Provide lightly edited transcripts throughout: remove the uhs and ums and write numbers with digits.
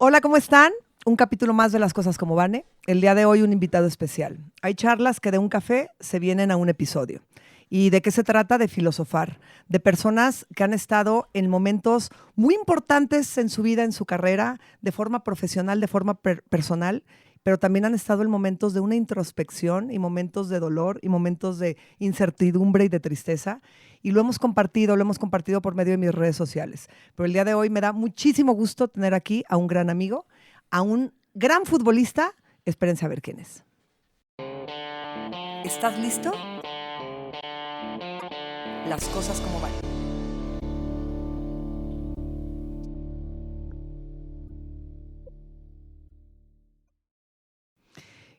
Hola, ¿cómo están? Un capítulo más de Las Cosas Como Van. El día de hoy un invitado especial. Hay charlas que de un café se vienen a un episodio. ¿Y de qué se trata? De filosofar, de personas que han estado en momentos muy importantes en su vida, en su carrera, de forma profesional, de forma personal, pero también han estado en momentos de una introspección y momentos de dolor y momentos de incertidumbre y de tristeza. Y lo hemos compartido por medio de mis redes sociales. Pero el día de hoy me da muchísimo gusto tener aquí a un gran amigo, a un gran futbolista. Espérense a ver quién es. ¿Estás listo? Las cosas como van.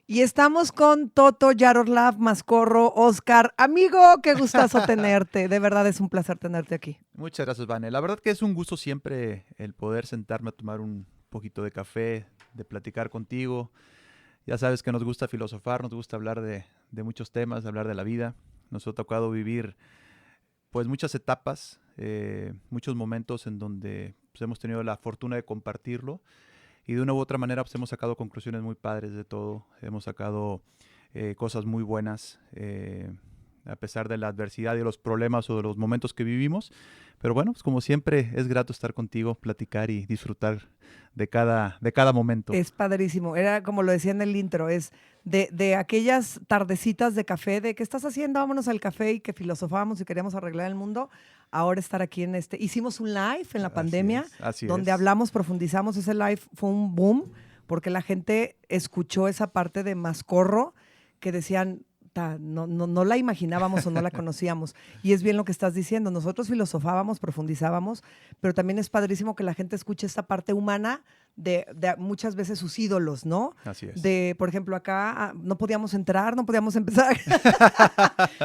Y estamos con Toto, Yaroslav, Mascorro, Oscar. Amigo, qué gustazo tenerte. De verdad es un placer tenerte aquí. Muchas gracias, Vane. La verdad que es un gusto siempre el poder sentarme a tomar un poquito de café, de platicar contigo. Ya sabes que nos gusta filosofar, nos gusta hablar de muchos temas, de hablar de la vida. Nos ha tocado vivir pues muchas etapas, muchos momentos en donde pues, hemos tenido la fortuna de compartirlo y de una u otra manera pues, hemos sacado conclusiones muy padres de todo. Hemos sacado cosas muy buenas. A pesar de la adversidad y de los problemas o de los momentos que vivimos. Pero bueno, pues como siempre es grato estar contigo, platicar y disfrutar de cada momento. Es padrísimo. Era como lo decía en el intro, es de aquellas tardecitas de café, de ¿qué estás haciendo? Vámonos al café y que filosofábamos y queríamos arreglar el mundo. Ahora estar aquí en este. Hicimos un live en la pandemia Así donde es. hablamos, profundizamos. Ese live fue un boom porque la gente escuchó esa parte de Mascorro que decían, no la imaginábamos o no la conocíamos. Y es bien lo que estás diciendo. Nosotros filosofábamos, profundizábamos, pero también es padrísimo que la gente escuche esta parte humana de muchas veces sus ídolos, ¿no? Así es. De, por ejemplo, acá no podíamos entrar, no podíamos empezar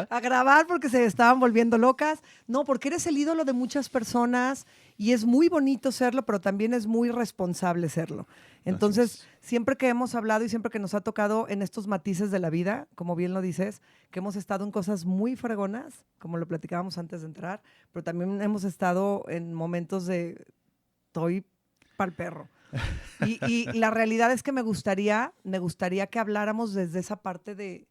a grabar porque se estaban volviendo locas. No, porque eres el ídolo de muchas personas y es muy bonito serlo, pero también es muy responsable serlo. Así Entonces, es. siempre que hemos hablado y siempre que nos ha tocado en estos matices de la vida, como bien lo dices, que hemos estado en cosas muy fregonas, como lo platicábamos antes de entrar, pero también hemos estado en momentos de estoy pa'l perro. Y la realidad es que me gustaría que habláramos desde esa parte de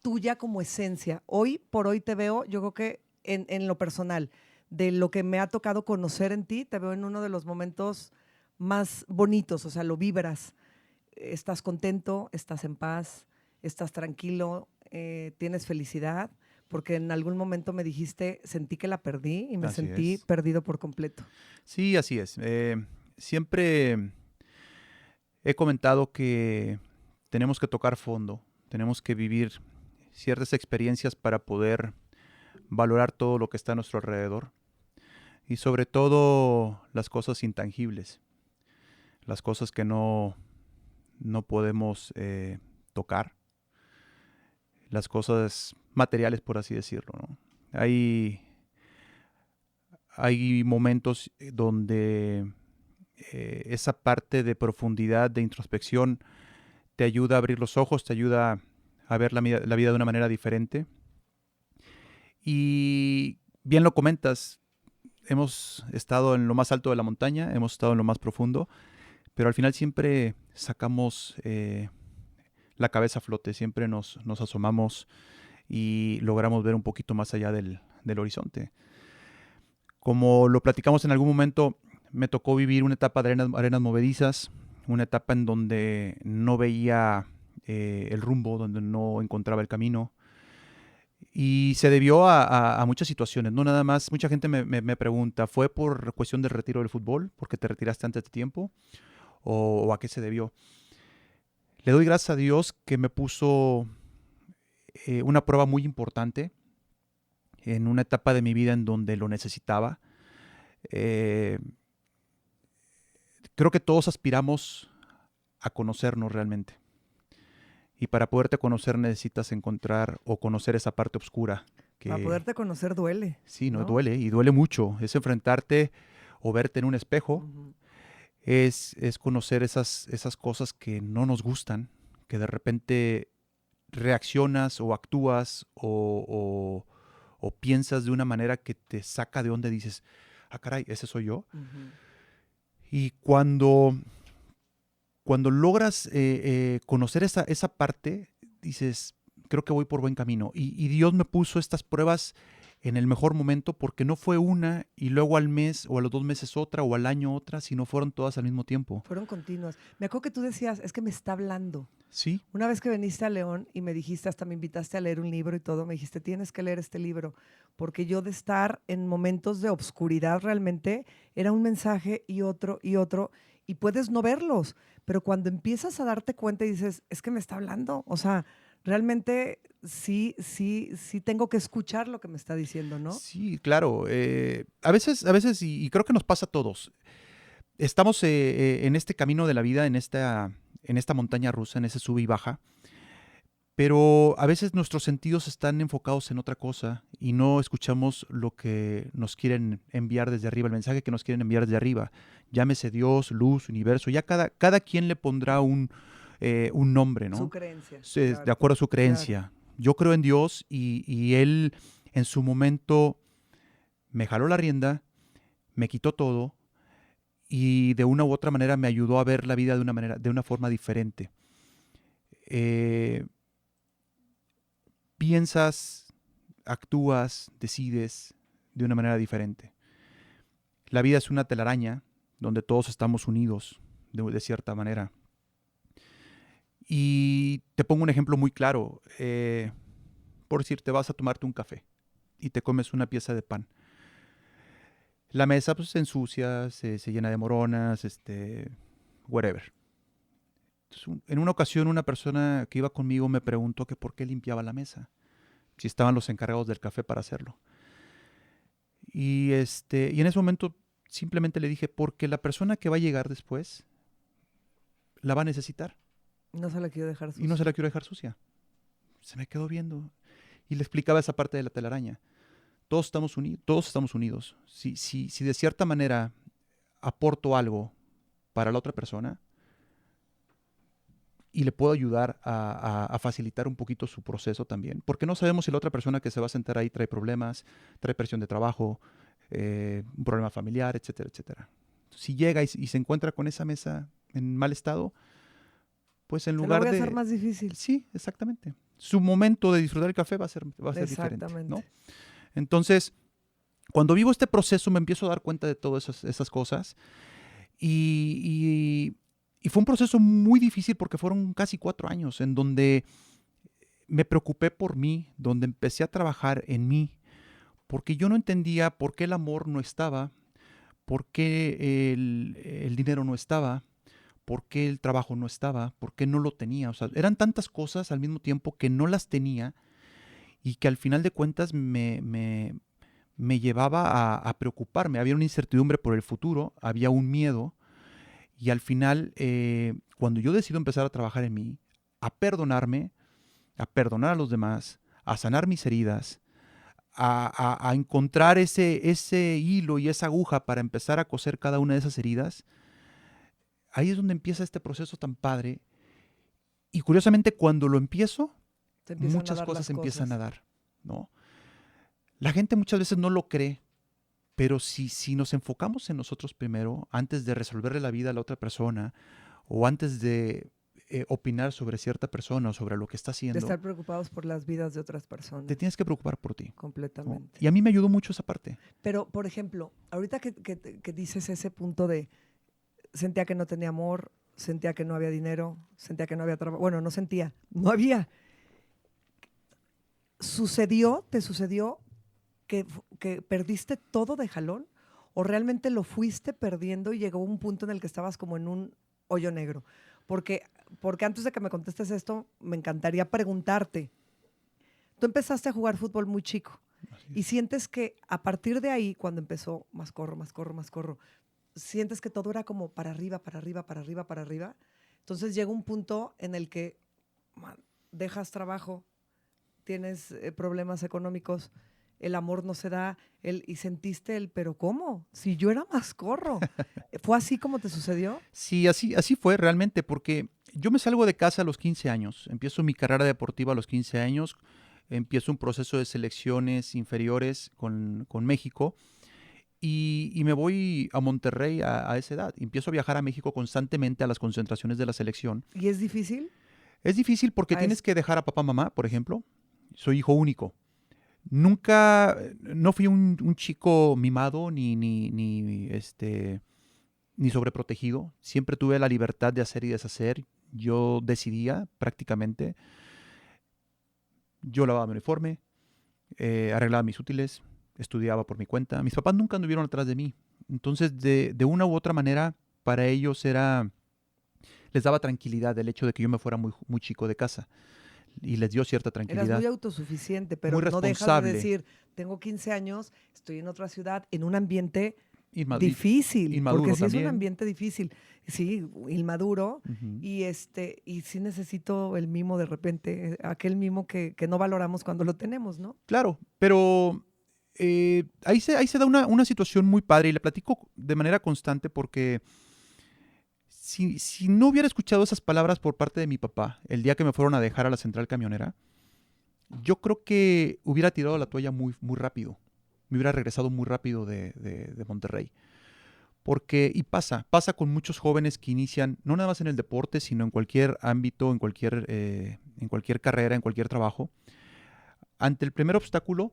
tuya como esencia. Hoy por hoy te veo, yo creo que en lo personal, de lo que me ha tocado conocer en ti, te veo en uno de los momentos más bonitos, o sea, lo vibras. Estás contento, estás en paz, estás tranquilo, tienes felicidad, porque en algún momento me dijiste, sentí que la perdí y me Así sentí es. perdido por completo. Sí, así es. Siempre he comentado que tenemos que tocar fondo, tenemos que vivir ciertas experiencias para poder valorar todo lo que está a nuestro alrededor y sobre todo las cosas intangibles, las cosas que no podemos tocar, las cosas materiales, por así decirlo, ¿no? Hay, hay momentos donde esa parte de profundidad, de introspección, te ayuda a abrir los ojos, te ayuda a ver la vida de una manera diferente. Y bien lo comentas, hemos estado en lo más alto de la montaña, hemos estado en lo más profundo, pero al final siempre sacamos la cabeza a flote, siempre nos asomamos y logramos ver un poquito más allá del horizonte. Como lo platicamos en algún momento, me tocó vivir una etapa de arenas movedizas, una etapa en donde no veía el rumbo, donde no encontraba el camino. Y se debió a muchas situaciones, no nada más. Mucha gente me pregunta, ¿fue por cuestión del retiro del fútbol? ¿Porque te retiraste antes de tiempo? O a qué se debió? Le doy gracias a Dios que me puso una prueba muy importante en una etapa de mi vida en donde lo necesitaba. Eh, Creo que todos aspiramos a conocernos realmente. Y para poderte conocer necesitas encontrar o conocer esa parte oscura Para que poderte conocer duele, sí, no ¿no? duele y duele mucho. Es enfrentarte o verte en un espejo, Ujú. es conocer esas cosas que no nos gustan, que de repente reaccionas o actúas o piensas de una manera que te saca de donde dices, ah, caray, ese soy yo. Ujú. Y cuando cuando logras conocer esa parte, dices, creo que voy por buen camino. Y Dios me puso estas pruebas en el mejor momento porque no fue una y luego al mes o a los 2 meses otra o al año otra, sino fueron todas al mismo tiempo. Fueron continuas. Me acuerdo que tú decías, es que me está hablando. Sí. Una vez que viniste a León y me dijiste, hasta me invitaste a leer un libro y todo, me dijiste, tienes que leer este libro, porque yo de estar en momentos de obscuridad realmente era un mensaje y otro, y puedes no verlos, pero cuando empiezas a darte cuenta y dices, es que me está hablando, o sea, realmente sí tengo que escuchar lo que me está diciendo, ¿no? Sí, claro. A veces, y creo que nos pasa a todos, estamos en este camino de la vida, en esta montaña rusa, en ese sube y baja, pero a veces nuestros sentidos están enfocados en otra cosa y no escuchamos lo que nos quieren enviar desde arriba, el mensaje que nos quieren enviar desde arriba. Llámese Dios, luz, universo, ya cada quien le pondrá un nombre, ¿no? Su creencia. De acuerdo a su creencia. Claro. Yo creo en Dios y Él en su momento me jaló la rienda, me quitó todo y de una u otra manera me ayudó a ver la vida de una forma diferente. Piensas, actúas, decides de una manera diferente. La vida es una telaraña donde todos estamos unidos de cierta manera. Y te pongo un ejemplo muy claro. Por decir, te vas a tomarte un café y te comes una pieza de pan. La mesa pues, se ensucia, se llena de moronas, whatever. Entonces, en una ocasión una persona que iba conmigo me preguntó que por qué limpiaba la mesa, si estaban los encargados del café para hacerlo. Y en ese momento simplemente le dije, porque la persona que va a llegar después la va a necesitar. No se la quiero dejar sucia. Y no se la quiero dejar sucia. Se me quedó viendo. Y le explicaba esa parte de la telaraña. Todos estamos unidos. Si de cierta manera aporto algo para la otra persona y le puedo ayudar a facilitar un poquito su proceso también, porque no sabemos si la otra persona que se va a sentar ahí trae problemas, trae presión de trabajo, un problema familiar, etcétera, etcétera. Si llega y se encuentra con esa mesa en mal estado, pues en lugar de... Se lo voy a hacer más difícil. Sí, exactamente. Su momento de disfrutar el café va a ser diferente, ¿no? Entonces, cuando vivo este proceso me empiezo a dar cuenta de todas esas cosas y fue un proceso muy difícil porque fueron casi 4 años en donde me preocupé por mí, donde empecé a trabajar en mí, porque yo no entendía por qué el amor no estaba, por qué el dinero no estaba, por qué el trabajo no estaba, por qué no lo tenía. O sea, eran tantas cosas al mismo tiempo que no las tenía y que al final de cuentas me llevaba a preocuparme. Había una incertidumbre por el futuro, había un miedo y al final, cuando yo decido empezar a trabajar en mí, a perdonarme, a perdonar a los demás, a sanar mis heridas, a encontrar ese hilo y esa aguja para empezar a coser cada una de esas heridas, ahí es donde empieza este proceso tan padre. Y curiosamente, cuando lo empiezo, muchas cosas empiezan a dar, ¿no? La gente muchas veces no lo cree, pero si nos enfocamos en nosotros primero, antes de resolverle la vida a la otra persona, o antes de opinar sobre cierta persona o sobre lo que está haciendo. De estar preocupados por las vidas de otras personas. Te tienes que preocupar por ti. Completamente. ¿No? Y a mí me ayudó mucho esa parte. Pero, por ejemplo, ahorita que dices ese punto de sentía que no tenía amor, sentía que no había dinero, sentía que no había trabajo. Bueno, no sentía, no había. ¿Te sucedió que perdiste todo de jalón? ¿O realmente lo fuiste perdiendo y llegó un punto en el que estabas como en un hoyo negro? Porque antes de que me contestes esto, me encantaría preguntarte. Tú empezaste a jugar fútbol muy chico y sientes que a partir de ahí, cuando empezó más corro, sientes que todo era como para arriba, para arriba, para arriba, para arriba. Entonces llega un punto en el que dejas trabajo, tienes problemas económicos, el amor no se da, y sentiste pero ¿cómo? Si yo era más corro. ¿Fue así como te sucedió? Sí, así fue realmente, porque yo me salgo de casa a los 15 años, empiezo mi carrera deportiva a los 15 años, empiezo un proceso de selecciones inferiores con México Y me voy a Monterrey a esa edad. Empiezo a viajar a México constantemente a las concentraciones de la selección. ¿Y es difícil? Es difícil porque Ah, tienes que dejar a papá, mamá, por ejemplo. Soy hijo único. Nunca, no fui un chico mimado ni sobreprotegido. Siempre tuve la libertad de hacer y deshacer. Yo decidía prácticamente. Yo lavaba mi uniforme, arreglaba mis útiles, estudiaba por mi cuenta. Mis papás nunca anduvieron atrás de mí. Entonces, de una u otra manera, para ellos les daba tranquilidad el hecho de que yo me fuera muy chico de casa. Y les dio cierta Eras tranquilidad. muy autosuficiente, pero Muy no dejas de responsable. decir, tengo 15 años, estoy en otra ciudad, en un ambiente Inma- difícil, inmaduro porque sí es un también. ambiente difícil, sí, inmaduro, Ujú. y sí necesito el mimo de repente, aquel mimo que no valoramos cuando lo tenemos, ¿no? Claro, pero ahí se da una situación muy padre y le platico de manera constante porque si no hubiera escuchado esas palabras por parte de mi papá el día que me fueron a dejar a la central camionera, yo creo que hubiera tirado la toalla muy rápido. Me hubiera regresado muy rápido de Monterrey. Y pasa con muchos jóvenes que inician, no nada más en el deporte, sino en cualquier ámbito, en cualquier carrera, en cualquier trabajo. Ante el primer obstáculo,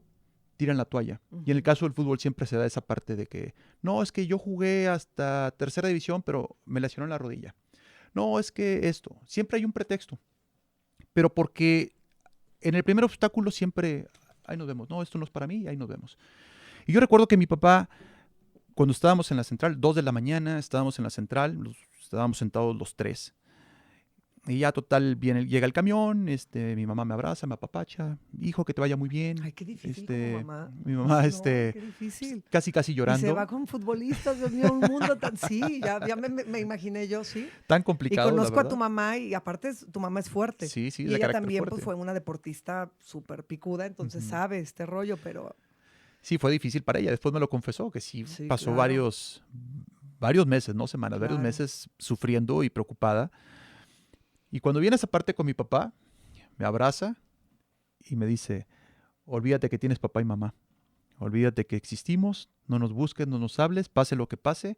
tiran la toalla. Y en el caso del fútbol siempre se da esa parte de que, no, es que yo jugué hasta tercera división, pero me lesionó en la rodilla. No, es que esto. Siempre hay un pretexto. Pero porque en el primer obstáculo siempre, ahí nos vemos. No, esto no es para mí, ahí nos vemos. Y yo recuerdo que mi papá, cuando estábamos en la central, 2 de la mañana, estábamos en la central, estábamos sentados los tres. Y ya total, llega el camión, mi mamá me abraza, me apapacha, hijo, que te vaya muy bien. Ay, qué difícil como mamá. Mi mamá, No, qué difícil. casi Y se llorando. va con futbolistas, Dios mío, un mundo tan... Sí, ya me imaginé yo, sí. Tan Y complicado, la conozco a verdad. tu mamá y aparte tu mamá es fuerte. Sí, sí, Y de ella carácter también fuerte. pues, fue una deportista súper picuda, entonces Ujú. sabe este rollo, pero Sí, fue difícil para ella. Después me lo confesó, que sí, sí, pasó claro, varios meses, no semanas, varios claro. meses sufriendo y preocupada. Y cuando viene esa parte con mi papá, me abraza y me dice, olvídate que tienes papá y mamá. Olvídate que existimos, no nos busques, no nos hables, pase lo que pase,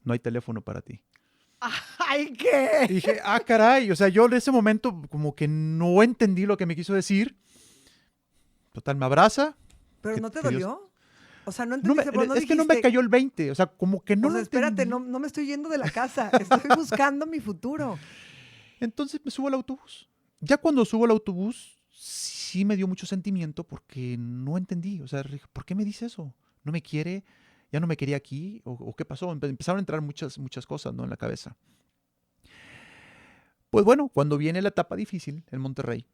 no hay teléfono para ti. ¡Ay, qué! Y dije, caray, o sea, yo en ese momento como que no entendí lo que me quiso decir. Total, me abraza. ¿Pero que- no te que Dios- dolió? O sea, no No me- entendiste, pero no es que no me dijiste... cayó el 20, o sea, como que no O lo sea, espérate, entendí. no me estoy yendo de la casa, estoy buscando mi futuro. Entonces me subo al autobús. Ya cuando subo al autobús, sí me dio mucho sentimiento porque no entendí. O sea, dije, ¿por qué me dice eso? ¿No me quiere? ¿Ya no me quería aquí? ¿O qué pasó? Empezaron a entrar muchas cosas, ¿no? En la cabeza. Pues bueno, cuando viene la etapa difícil en Monterrey,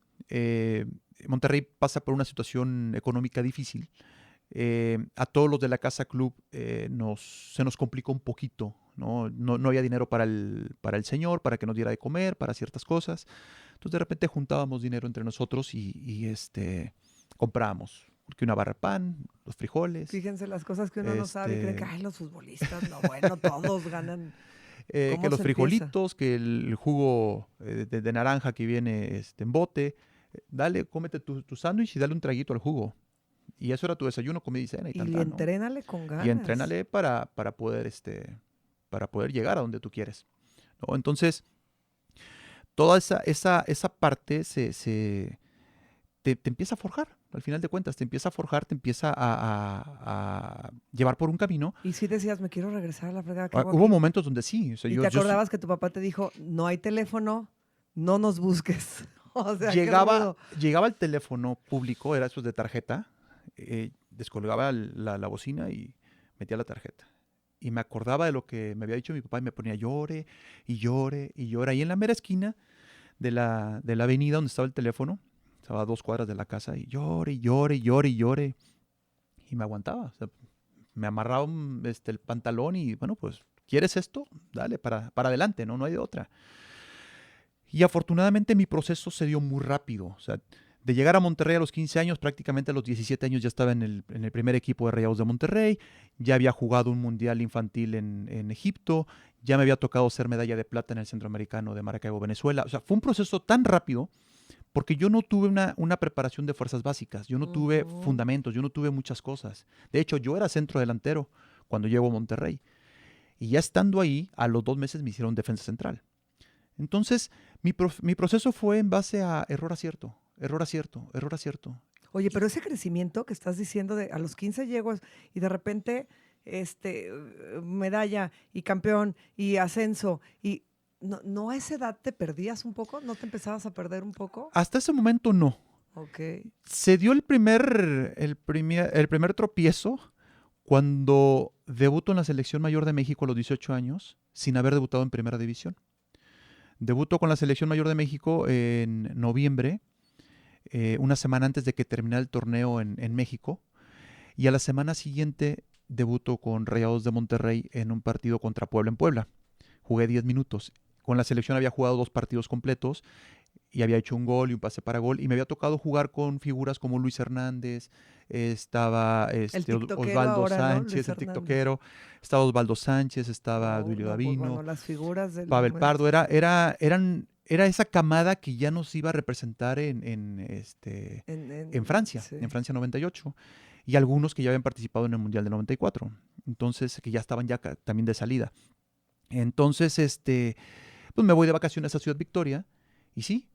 Monterrey pasa por una situación económica difícil. A todos los de la Casa Club se nos complicó un poquito, ¿no? No había dinero para el señor, para que nos diera de comer, para ciertas cosas. Entonces de repente juntábamos dinero entre nosotros y comprábamos. Que una barra de pan, los frijoles. Fíjense las cosas que uno no sabe y cree que, Este- ay, los futbolistas, no, bueno, todos ganan. que ¿Cómo los se frijolitos, que el jugo de naranja que viene en bote. Dale, cómete tu sándwich y dale un traguito al jugo. Y eso era tu desayuno, comida y cena y Y tal, ¿no? entrénale con ganas. Y entrénale para poder llegar a donde tú quieres, ¿no? Entonces, toda esa parte te empieza a forjar, al final de cuentas, te empieza a forjar, te empieza a llevar por un camino. Y sí decías, me quiero regresar a la fregada que hago Hubo aquí. momentos donde sí. O sea, Y te acordabas que tu papá te dijo, no hay teléfono, no nos busques. O sea, qué rudo. llegaba el teléfono público, era esos de tarjeta, descolgaba la bocina y metía la tarjeta. Y me acordaba de lo que me había dicho mi papá y me ponía llore y llore y llore. Ahí en la mera esquina de la avenida donde estaba el teléfono, estaba a 2 cuadras de la casa, y llore y llore y llore y llore. Y me aguantaba. O sea, me amarraba el pantalón y bueno, pues, ¿quieres esto? Dale, para adelante, ¿no? No hay de otra. Y afortunadamente mi proceso se dio muy rápido. O sea, de llegar a Monterrey a los 15 años, prácticamente a los 17 años ya estaba en el primer equipo de Rayados de Monterrey, ya había jugado un mundial infantil en Egipto, ya me había tocado ser medalla de plata en el Centroamericano de Maracaibo, Venezuela. O sea, fue un proceso tan rápido porque yo no tuve una preparación de fuerzas básicas, yo no tuve fundamentos, yo no tuve muchas cosas. De hecho, yo era centro delantero cuando llego a Monterrey. Y ya estando ahí, a los 2 meses me hicieron defensa central. Entonces, mi proceso fue en base a error, acierto, error, acierto, error, acierto. Oye, pero ese crecimiento que estás diciendo de a los 15 llego y de repente medalla y campeón y ascenso y no a esa edad te perdías un poco, ¿no te empezabas a perder un poco? Hasta ese momento no. Ok. Se dio el primer tropiezo cuando debuto en la selección mayor de México a los 18 años, sin haber debutado en primera división. Debuto con la selección mayor de México en noviembre, una semana antes de que terminara el torneo en México, y a la semana siguiente debuto con Rayados de Monterrey en un partido contra Puebla en Puebla. Jugué 10 minutos. Con la selección había jugado 2 partidos completos y había hecho un gol y un pase para gol, y me había tocado jugar con figuras como Luis Hernández, estaba Osvaldo ahora, Sánchez, ¿no? el tiktokero, estaba Osvaldo Sánchez, estaba Duilio Pues, Davino, bueno, las figuras del Pavel momento. Pardo, era esa camada que ya nos iba a representar en Francia, sí. en Francia 98, y algunos que ya habían participado en el Mundial del 94, entonces que ya estaban ya también de salida. Entonces, pues me voy de vacaciones a Ciudad Victoria, y sí,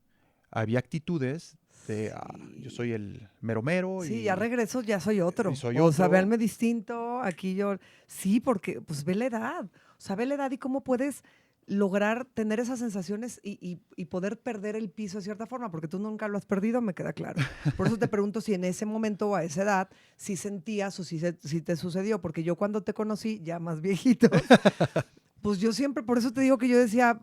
había actitudes de, yo soy el mero mero. Sí, y ya regreso, ya soy otro. y soy O sea, otro. véanme distinto, aquí yo. Sí, porque pues ve la edad. O sea, ve la edad y cómo puedes lograr tener esas sensaciones y poder perder el piso de cierta forma, porque tú nunca lo has perdido, me queda claro. Por eso te pregunto si en ese momento o a esa edad sí sentías o si te sucedió, porque yo cuando te conocí, ya más viejito, pues yo siempre, por eso te digo que yo decía,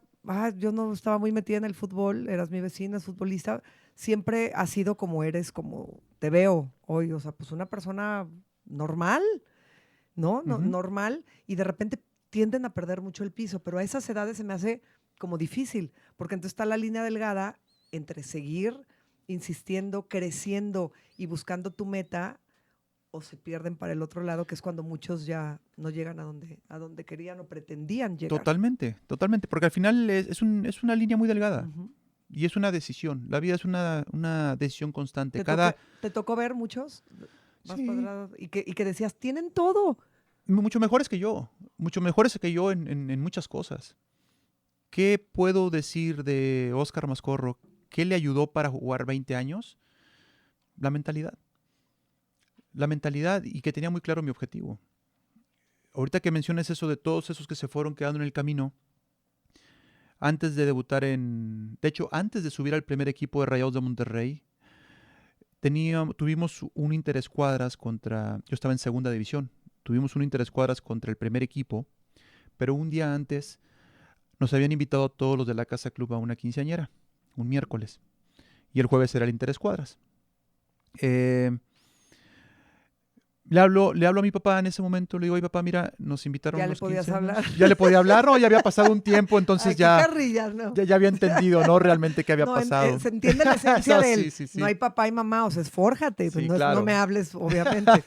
yo no estaba muy metida en el fútbol, eras mi vecina, es futbolista, siempre has sido como eres, como te veo hoy, o sea, pues una persona normal, ¿no? Normal, y de repente tienden a perder mucho el piso, pero a esas edades se me hace como difícil, porque entonces está la línea delgada entre seguir insistiendo, creciendo y buscando tu meta, o se pierden para el otro lado, que es cuando muchos ya no llegan a donde querían o pretendían llegar. Totalmente, porque al final es una línea muy delgada. Y es una decisión. La vida es una decisión constante. ¿Te tocó ver muchos? Sí. Y que decías, tienen todo. Mucho mejores que yo. Mucho mejores que yo en muchas cosas. ¿Qué puedo decir de Óscar Mascorro? ¿Qué le ayudó para jugar 20 años? La mentalidad. La mentalidad, y que tenía muy claro mi objetivo. Ahorita que mencionas eso de todos esos que se fueron quedando en el camino, antes de debutar de hecho, antes de subir al primer equipo de Rayados de Monterrey, tuvimos un interescuadras yo estaba en segunda división, tuvimos un interescuadras contra el primer equipo, pero un día antes nos habían invitado a todos los de la Casa Club a una quinceañera, un miércoles, y el jueves era el interescuadras. Le hablo a mi papá en ese momento, le digo, oye papá, mira, nos invitaron ¿Ya a le los podías 15 años. hablar? Ya le podía hablar, no, ya había pasado un tiempo, entonces ya había entendido, ¿no? Realmente qué había pasado. Se entiende la esencia de él. Sí. No hay papá y mamá, o sea, esfórjate, Sí, pues claro. no me hables, obviamente.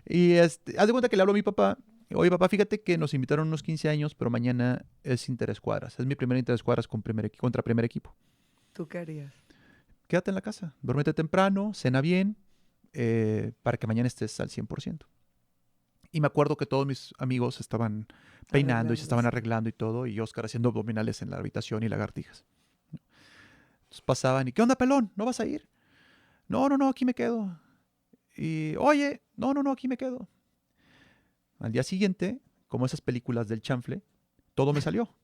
Y haz de cuenta que le hablo a mi papá, oye papá, fíjate que nos invitaron unos 15 años, pero mañana es interescuadras, es mi primer interescuadras contra primer equipo. ¿Tú qué harías? Quédate en la casa, duérmete temprano, cena bien, para que mañana estés al 100%. Y me acuerdo que todos mis amigos estaban peinando y se estaban arreglando y todo, y Óscar haciendo abdominales en la habitación y lagartijas. Entonces pasaban y, ¿qué onda, pelón? ¿No vas a ir? No, aquí me quedo. Y, oye, no, aquí me quedo. Al día siguiente, como esas películas del chanfle, todo me salió.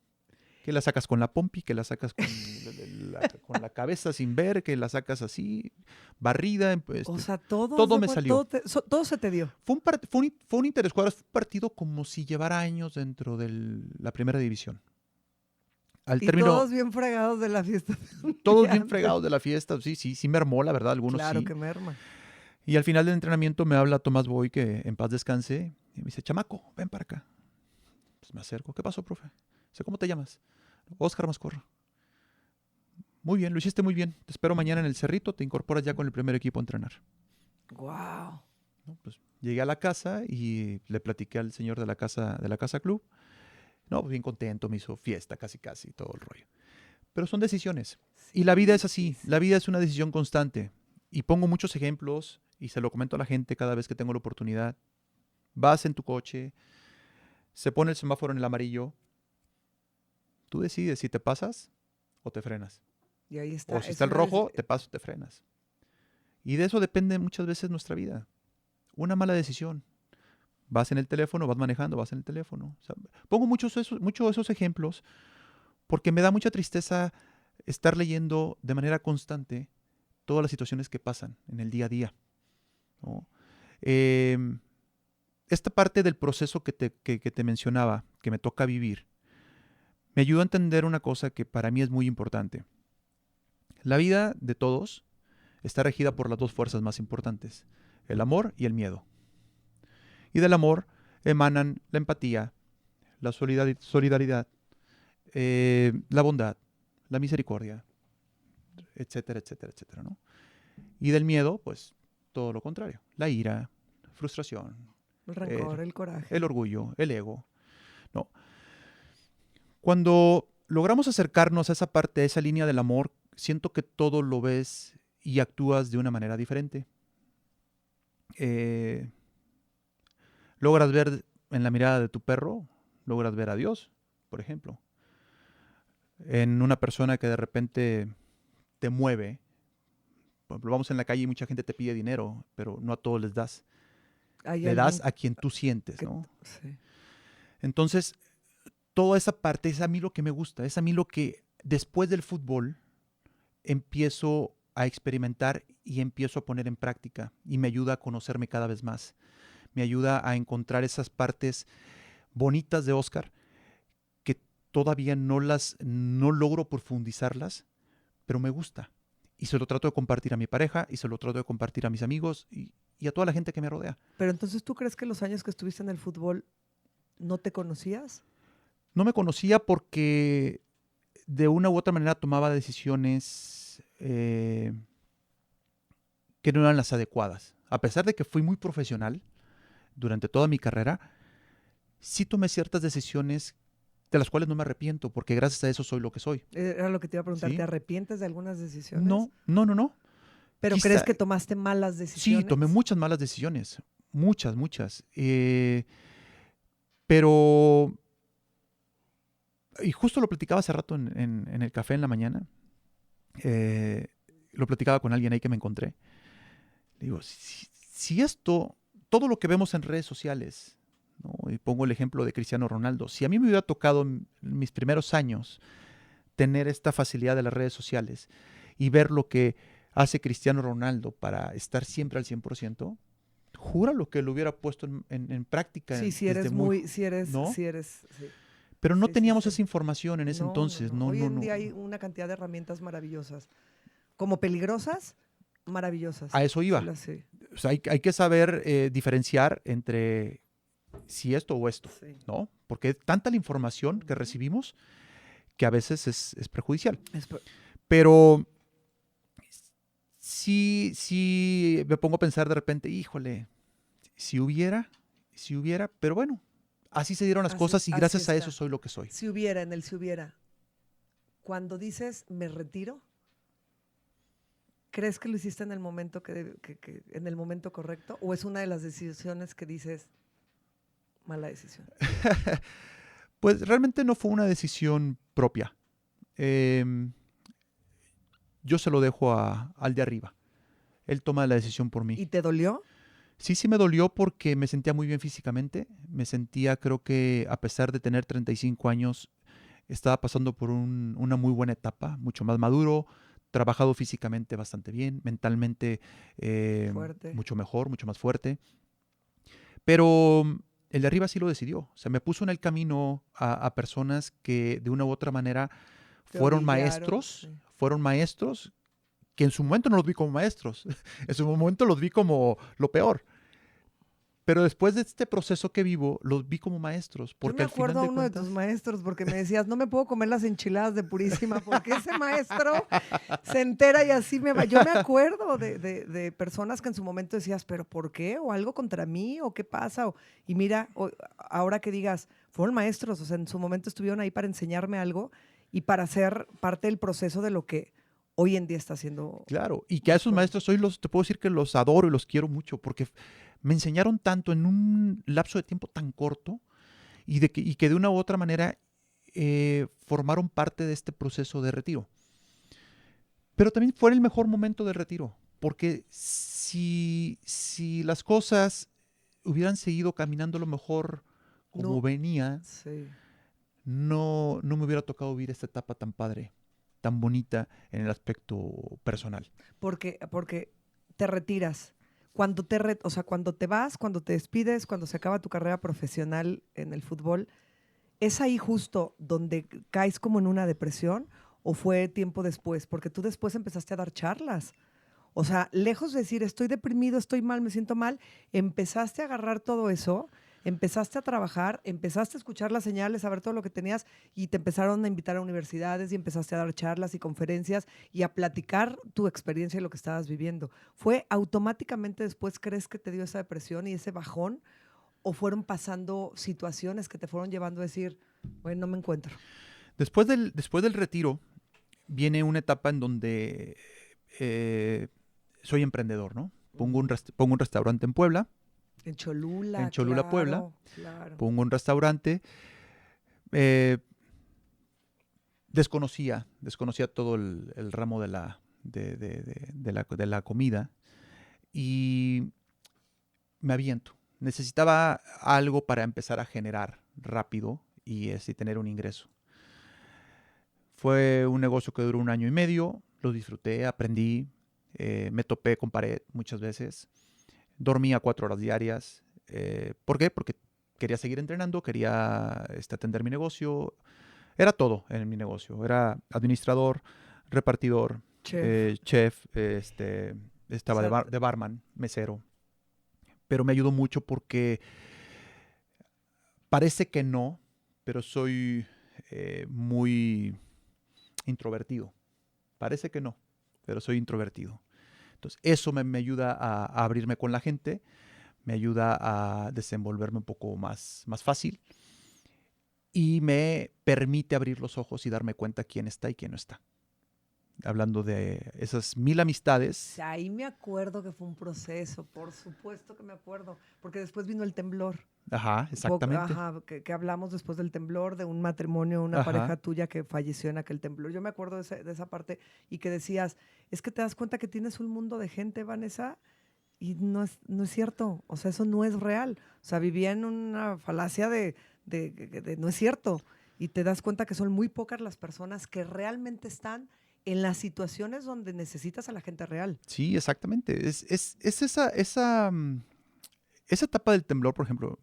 Que la sacas con la pompi, que la sacas con la cabeza sin ver, que la sacas así, barrida. O sea, todo me salió. Todo se te dio. Fue un interescuadras, fue un partido como si llevara años dentro de la primera división. Todos bien fregados de la fiesta. Todos bien fregados de la fiesta, sí mermó, la verdad, algunos claro sí. Que merma. Y al final del entrenamiento me habla Tomás Boy, que en paz descanse, y me dice, chamaco, ven para acá. Pues me acerco, ¿qué pasó, profe? Dice, ¿cómo te llamas? Óscar Mascorro. Muy bien, lo hiciste muy bien. Te espero mañana en el Cerrito, te incorporas ya con el primer equipo a entrenar. Wow. ¿No? Pues llegué a la casa y le platiqué al señor de la casa club. No, pues bien contento, me hizo fiesta, casi, todo el rollo. Pero son decisiones. Sí, y la vida es así, la vida es una decisión constante. Y pongo muchos ejemplos y se lo comento a la gente cada vez que tengo la oportunidad. Vas en tu coche, se pone el semáforo en el amarillo, tú decides si te pasas o te frenas. Y ahí está. O si está el rojo, te pasas o te frenas. Y de eso depende muchas veces nuestra vida. Una mala decisión. Vas en el teléfono, vas manejando, vas en el teléfono. O sea, pongo muchos esos ejemplos porque me da mucha tristeza estar leyendo de manera constante todas las situaciones que pasan en el día a día, ¿no? Esta parte del proceso que te mencionaba, que me toca vivir, me ayudó a entender una cosa que para mí es muy importante. La vida de todos está regida por las dos fuerzas más importantes, el amor y el miedo. Y del amor emanan la empatía, la solidaridad, la bondad, la misericordia, etcétera, etcétera, etcétera, ¿no? Y del miedo, pues, todo lo contrario. La ira, frustración, el rencor, el coraje. el orgullo, el ego, ¿no? Cuando logramos acercarnos a esa parte, a esa línea del amor, siento que todo lo ves y actúas de una manera diferente. Logras ver en la mirada de tu perro, logras ver a Dios, por ejemplo. En una persona que de repente te mueve. Por ejemplo, vamos en la calle y mucha gente te pide dinero, pero no a todos les das. Le das a quien tú sientes, ¿no? Sí. Entonces, toda esa parte es a mí lo que me gusta, es a mí lo que después del fútbol empiezo a experimentar y empiezo a poner en práctica y me ayuda a conocerme cada vez más. Me ayuda a encontrar esas partes bonitas de Oscar que todavía no logro profundizarlas, pero me gusta. Y se lo trato de compartir a mi pareja y se lo trato de compartir a mis amigos y a toda la gente que me rodea. Pero entonces, ¿tú crees que los años que estuviste en el fútbol no te conocías? No me conocía porque de una u otra manera tomaba decisiones que no eran las adecuadas. A pesar de que fui muy profesional durante toda mi carrera, sí tomé ciertas decisiones de las cuales no me arrepiento, porque gracias a eso soy lo que soy. Era lo que te iba a preguntar, ¿Sí? ¿te arrepientes de algunas decisiones? No. ¿Pero crees que tomaste malas decisiones? Sí, tomé muchas malas decisiones, muchas. Pero, y justo lo platicaba hace rato en el café en la mañana, lo platicaba con alguien ahí que me encontré. Le digo, si esto, todo lo que vemos en redes sociales, ¿no? Y pongo el ejemplo de Cristiano Ronaldo, si a mí me hubiera tocado en mis primeros años tener esta facilidad de las redes sociales y ver lo que hace Cristiano Ronaldo para estar siempre al 100%, júralo que lo hubiera puesto en práctica. Sí, si eres ¿no? Sí. Pero no Sí, teníamos sí. esa información en ese entonces. No. Hoy en día hay una cantidad de herramientas maravillosas. Como peligrosas, maravillosas. A eso iba. Sí. O sea, hay que saber diferenciar entre si esto o esto, Sí. ¿no? Porque es tanta la información que recibimos que a veces es perjudicial. Pero sí me pongo a pensar de repente, híjole, si hubiera, pero bueno, así se dieron las cosas y gracias a eso soy lo que soy. Si hubiera, cuando dices me retiro, ¿crees que lo hiciste en el momento en el momento correcto? ¿O es una de las decisiones que dices mala decisión? Pues realmente no fue una decisión propia. Yo se lo dejo al de arriba. Él toma la decisión por mí. ¿Y te dolió? Sí me dolió porque me sentía muy bien físicamente. Me sentía, creo que a pesar de tener 35 años, estaba pasando por una muy buena etapa, mucho más maduro, trabajado físicamente bastante bien, mentalmente mucho mejor, mucho más fuerte. Pero el de arriba sí lo decidió. O sea, me puso en el camino a personas que de una u otra manera fueron maestros que en su momento no los vi como maestros. En su momento los vi como lo peor. Pero después de este proceso que vivo, los vi como maestros. Porque yo me acuerdo a uno de tus maestros porque me decías, no me puedo comer las enchiladas de Purísima porque ese maestro se entera y así me va. Yo me acuerdo de personas que en su momento decías, ¿pero por qué? ¿O algo contra mí? ¿O qué pasa? Y mira, ahora que digas, fueron maestros, o sea, en su momento estuvieron ahí para enseñarme algo y para ser parte del proceso de lo que hoy en día está haciendo. Claro, y que a esos maestros hoy te puedo decir que los adoro y los quiero mucho porque me enseñaron tanto en un lapso de tiempo tan corto y que de una u otra manera formaron parte de este proceso de retiro. Pero también fue el mejor momento del retiro, porque si las cosas hubieran seguido caminando a lo mejor como No, venía, sí. no me hubiera tocado vivir esta etapa tan padre, tan bonita en el aspecto personal. Porque te retiras. O sea, cuando te vas, cuando te despides, cuando se acaba tu carrera profesional en el fútbol, ¿es ahí justo donde caes como en una depresión o fue tiempo después? Porque tú después empezaste a dar charlas. O sea, lejos de decir estoy deprimido, estoy mal, me siento mal, empezaste a agarrar todo eso, empezaste a trabajar, empezaste a escuchar las señales, a ver todo lo que tenías y te empezaron a invitar a universidades y empezaste a dar charlas y conferencias y a platicar tu experiencia y lo que estabas viviendo. ¿Fue automáticamente después crees que te dio esa depresión y ese bajón o fueron pasando situaciones que te fueron llevando a decir, bueno, no me encuentro? Después del retiro viene una etapa en donde soy emprendedor, ¿no? Pongo un restaurante en Puebla, En en Cholula, Cholula, Puebla. claro, claro. Pongo un restaurante. eh, desconocía todo el ramo de la comida y me aviento. Necesitaba algo para empezar a generar rápido y tener un ingreso. Fue un negocio que duró 1 año y medio, lo disfruté, aprendí, me topé con pared muchas veces, dormía 4 horas diarias. ¿Por qué? Porque quería seguir entrenando, quería atender mi negocio. Era todo en mi negocio. Era administrador, repartidor, Chef. chef, O estaba sea, de barman, mesero. Pero me ayudó mucho porque parece que no, pero soy muy introvertido. Parece que no, pero soy introvertido. Entonces, eso me ayuda a abrirme con la gente, me ayuda a desenvolverme un poco más fácil y me permite abrir los ojos y darme cuenta quién está y quién no está. Hablando de esas 1000 amistades. ahí me acuerdo que fue un proceso, por supuesto que me acuerdo, porque después vino el temblor. Ajá, exactamente. Ajá, que hablamos después del temblor, de un matrimonio, una Ajá. pareja tuya que falleció en aquel temblor. Yo me acuerdo de esa parte y que decías, es que te das cuenta que tienes un mundo de gente, Vanessa, y no es cierto, o sea, eso no es real. O sea, vivía en una falacia de no es cierto. Y te das cuenta que son muy pocas las personas que realmente están en las situaciones donde necesitas a la gente real. Sí, exactamente. Es esa etapa del temblor, por ejemplo,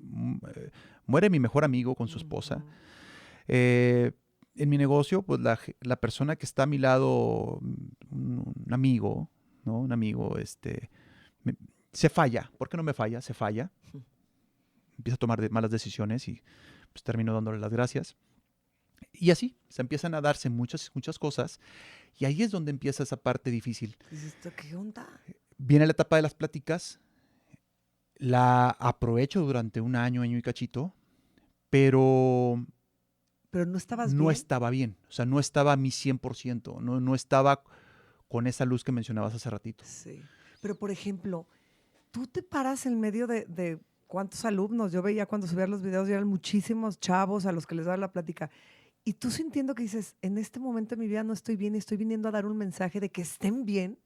muere mi mejor amigo con su esposa. Ujú. Eh, en mi negocio, pues la persona que está a mi lado, un amigo, ¿no? Un amigo, me- se falla. ¿Por qué no me falla? Se falla. Empieza a tomar malas decisiones y pues termino dándole las gracias. Y así, se empiezan a darse muchas cosas. Y ahí es donde empieza esa parte difícil. Dices, ¿qué onda? Viene la etapa de las pláticas, la aprovecho durante 1 año y cachito, pero Pero no estabas no bien. estaba bien. O sea, no estaba a mi 100%, no estaba con esa luz que mencionabas hace ratito. Sí. Pero, por ejemplo, tú te paras en medio de cuántos alumnos. Yo veía cuando subías los videos, y eran muchísimos chavos a los que les daba la plática. Y tú sintiendo que dices, en este momento de mi vida no estoy bien y estoy viniendo a dar un mensaje de que estén bien.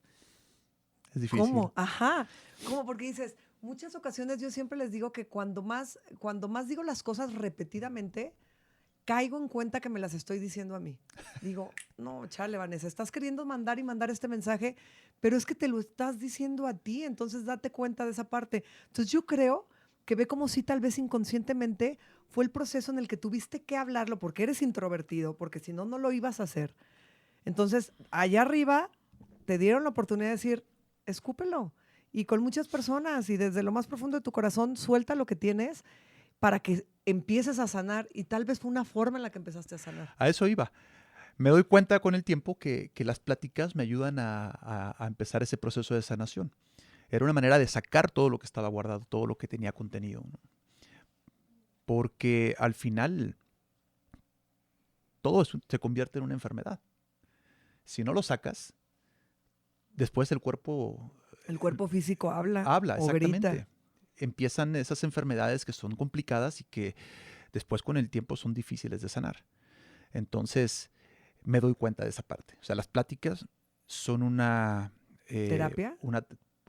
Es difícil. ¿Cómo? Ajá. ¿Cómo? Porque dices, muchas ocasiones yo siempre les digo que cuando más digo las cosas repetidamente, caigo en cuenta que me las estoy diciendo a mí. Digo, no, chale, Vanessa, estás queriendo mandar y mandar este mensaje, pero es que te lo estás diciendo a ti, entonces date cuenta de esa parte. Entonces yo creo que ve como si tal vez inconscientemente fue el proceso en el que tuviste que hablarlo porque eres introvertido, porque si no, no lo ibas a hacer. Entonces, allá arriba te dieron la oportunidad de decir, escúpelo. Y con muchas personas y desde lo más profundo de tu corazón, suelta lo que tienes para que empieces a sanar y tal vez fue una forma en la que empezaste a sanar. A eso iba. Me doy cuenta con el tiempo que las pláticas me ayudan a empezar ese proceso de sanación. Era una manera de sacar todo lo que estaba guardado, todo lo que tenía contenido, ¿no? Porque al final todo se convierte en una enfermedad. Si no lo sacas, después el cuerpo El cuerpo físico habla habla, o grita. exactamente. empiezan esas enfermedades que son complicadas y que después con el tiempo son difíciles de sanar. Entonces me doy cuenta de esa parte. O sea, las pláticas son ¿Terapia?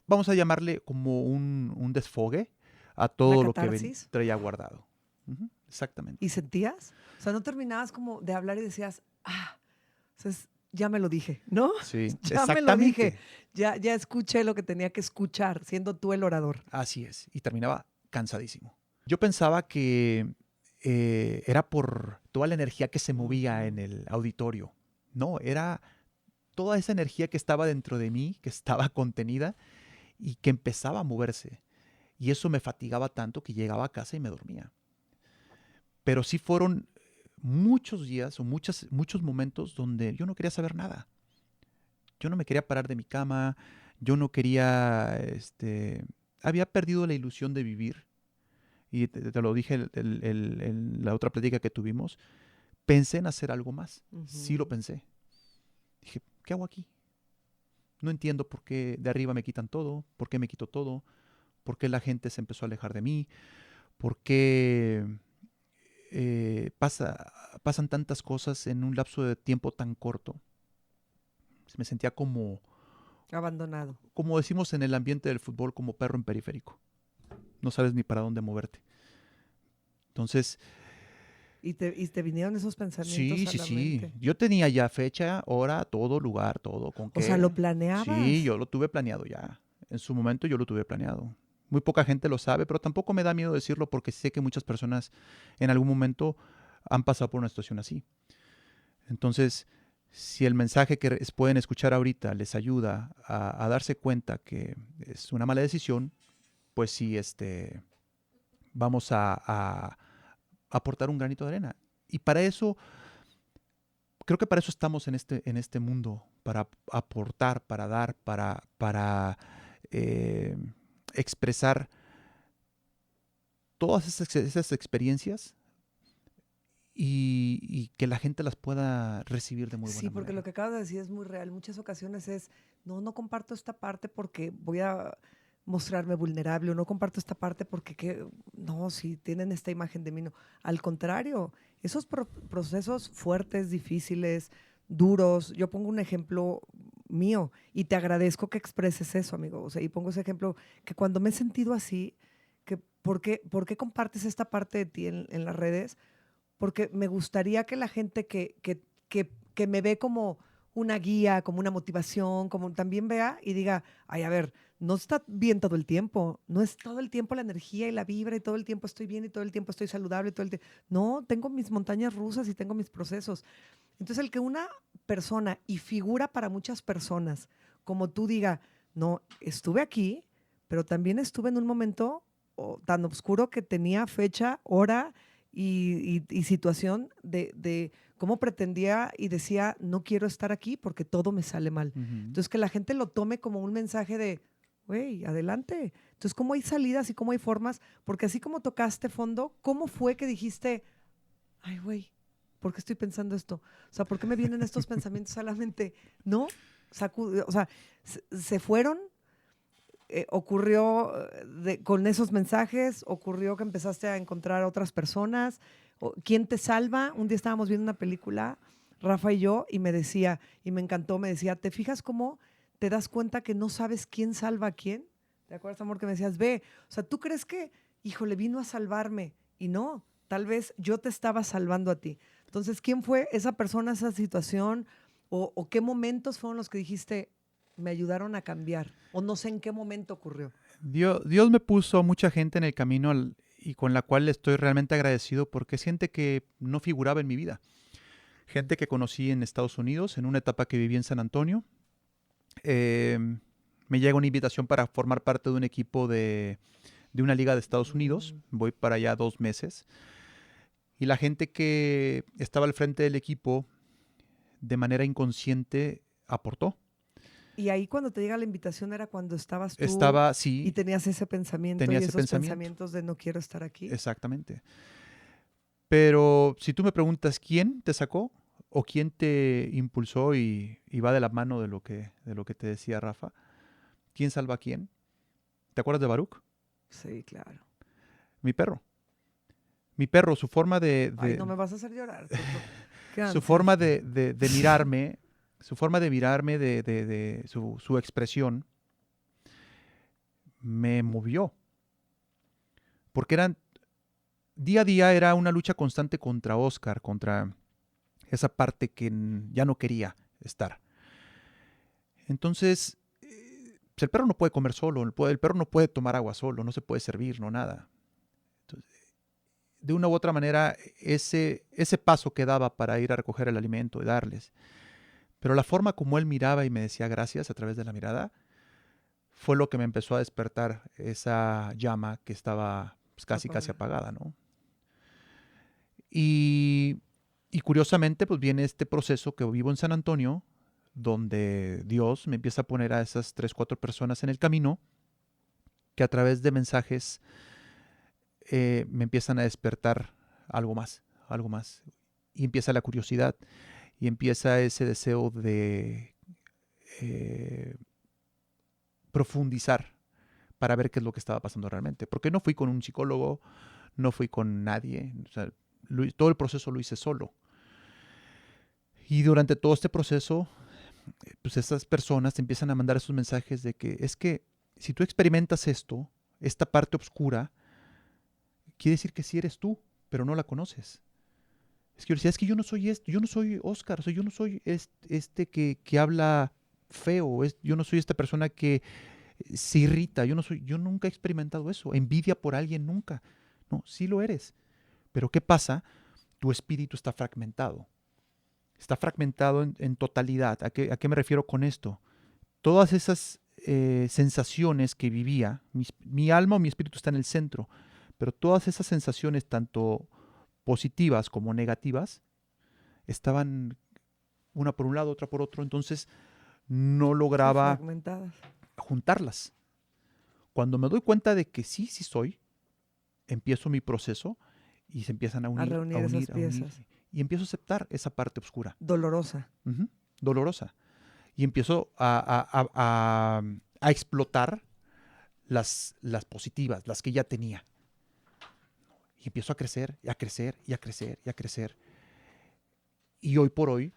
Vamos a llamarle como un desfogue a ¿Una todo lo que catarsis? traía guardado. Ujú, exactamente. ¿Y sentías? O sea, no terminabas como de hablar y decías, o sea, ya me lo dije, ¿no? Sí, Ya me lo dije. exactamente. Ya escuché lo que tenía que escuchar, siendo tú el orador. Así es. Y terminaba cansadísimo. Yo pensaba que era por toda la energía que se movía en el auditorio. No, era toda esa energía que estaba dentro de mí, que estaba contenida y que empezaba a moverse. Y eso me fatigaba tanto que llegaba a casa y me dormía. Pero sí fueron muchos días o muchos momentos donde yo no quería saber nada. Yo no me quería parar de mi cama, yo no quería, había perdido la ilusión de vivir. Y te lo dije en la otra plática que tuvimos. Pensé en hacer algo más. Sí lo Ujú. pensé. Dije, ¿qué hago aquí? No entiendo por qué de arriba me quitan todo, por qué me quito todo, por qué la gente se empezó a alejar de mí, por qué pasan tantas cosas en un lapso de tiempo tan corto. Me sentía Abandonado. como decimos en el ambiente del fútbol, como perro en periférico. No sabes ni para dónde moverte. Entonces, Y te vinieron esos sí, pensamientos a sí, la sí. mente. Yo tenía ya fecha, hora, todo, lugar, todo. ¿Con O sea, lo qué? Sí, planeabas. yo lo tuve planeado ya. En su momento yo lo tuve planeado. Muy poca gente lo sabe, pero tampoco me da miedo decirlo porque sé que muchas personas en algún momento han pasado por una situación así. Entonces, si el mensaje que pueden escuchar ahorita les ayuda a darse cuenta que es una mala decisión, pues sí, vamos a aportar un granito de arena. Y para eso, creo que para eso estamos en este mundo, para aportar, para dar, para eh, expresar todas esas experiencias y que la gente las pueda recibir de muy Sí, buena porque lo manera. que acabas de decir es muy real. Muchas ocasiones es, no comparto esta parte porque voy a mostrarme vulnerable o no comparto esta parte porque no, si tienen esta imagen de mí, no. Al contrario, esos procesos fuertes, difíciles, duros, yo pongo un ejemplo mío y te agradezco que expreses eso, amigo. O sea, y pongo ese ejemplo que cuando me he sentido así, que ¿por qué compartes esta parte de ti en las redes? Porque me gustaría que la gente que me ve como una guía, como una motivación, como también vea y diga, ay, a ver, no está bien todo el tiempo, no es todo el tiempo la energía y la vibra y todo el tiempo estoy bien y todo el tiempo estoy saludable, no, tengo mis montañas rusas y tengo mis procesos. Entonces, el que una persona y figura para muchas personas, como tú diga, no, estuve aquí, pero también estuve en un momento tan oscuro que tenía fecha, hora y situación de cómo pretendía y decía, no quiero estar aquí porque todo me sale mal. Ujú. Entonces, que la gente lo tome como un mensaje de, güey, adelante. Entonces, ¿cómo hay salidas y cómo hay formas? Porque así como tocaste fondo, ¿cómo fue que dijiste, ay, güey, ¿por qué estoy pensando esto? O sea, ¿por qué me vienen estos pensamientos a la mente? No, o sea, se fueron, ocurrió con esos mensajes, ocurrió que empezaste a encontrar a otras personas. ¿Quién te salva? Un día estábamos viendo una película, Rafa y yo, y me decía, y me encantó, me decía, ¿te fijas cómo te das cuenta que no sabes quién salva a quién? ¿Te acuerdas, amor, que me decías, ve, o sea, tú crees que, híjole, vino a salvarme? Y no, tal vez yo te estaba salvando a ti. Entonces, ¿quién fue esa persona, esa situación? ¿O qué momentos fueron los que dijiste, me ayudaron a cambiar? O no sé en qué momento ocurrió. Dios me puso mucha gente en el camino y con la cual estoy realmente agradecido porque es gente que no figuraba en mi vida. Gente que conocí en Estados Unidos, en una etapa que viví en San Antonio. Eh, Me llega una invitación para formar parte de un equipo de una liga de Estados Unidos. Mm. Voy para allá 2 meses. Y la gente que estaba al frente del equipo, de manera inconsciente, aportó. Y ahí cuando te llega la invitación era cuando estabas tú Estaba, y sí, tenías ese pensamiento tenía y ese esos pensamiento. pensamientos de no quiero estar aquí. Exactamente. Pero si tú me preguntas quién te sacó o quién te impulsó y va de la mano de lo que te decía Rafa, ¿quién salva a quién? ¿Te acuerdas de Baruch? Sí, claro. Mi perro. Mi perro, su forma Ay, no me vas a hacer llorar. Qué su ansias. forma de mirarme, su forma de mirarme, su expresión, me movió. Porque día a día era una lucha constante contra Oscar, contra esa parte que ya no quería estar. Entonces, pues el perro no puede comer solo, el perro no puede tomar agua solo, no se puede servir, no nada. Entonces, de una u otra manera, ese paso que daba para ir a recoger el alimento y darles, pero la forma como él miraba y me decía gracias a través de la mirada, fue lo que me empezó a despertar esa llama que estaba pues, casi Apagada. apagada, ¿no? Y, y curiosamente, pues viene este proceso que vivo en San Antonio, donde Dios me empieza a poner a esas 3, 4 personas en el camino, que a través de mensajes me empiezan a despertar algo más, algo más. Y empieza la curiosidad, y empieza ese deseo de profundizar para ver qué es lo que estaba pasando realmente. Porque no fui con un psicólogo, no fui con nadie, o sea, todo el proceso lo hice solo. Y durante todo este proceso, pues estas personas te empiezan a mandar esos mensajes de que es que si tú experimentas esto, esta parte oscura, quiere decir que sí eres tú, pero no la conoces. Es que yo decía, es que yo no soy esto, yo no soy Oscar, o sea, yo no soy este que habla feo, yo no soy esta persona que se irrita, yo nunca he experimentado eso, envidia por alguien nunca. No, sí lo eres. Pero ¿qué pasa? Tu espíritu está fragmentado. Está fragmentado en totalidad. ¿A qué me refiero con esto? Todas esas sensaciones que vivía, mi alma o mi espíritu está en el centro, pero todas esas sensaciones, tanto positivas como negativas, estaban una por un lado, otra por otro, entonces no Sí, lograba fragmentadas. juntarlas. Cuando me doy cuenta de que sí soy, empiezo mi proceso y se empiezan a A unir, a reunir esas unir, a unir, piezas. y empiezo a aceptar esa parte oscura, Dolorosa. uh-huh, dolorosa, y empiezo a explotar las positivas, las que ya tenía. Y empiezo a crecer, y a crecer, y a crecer, y a crecer. Y hoy por hoy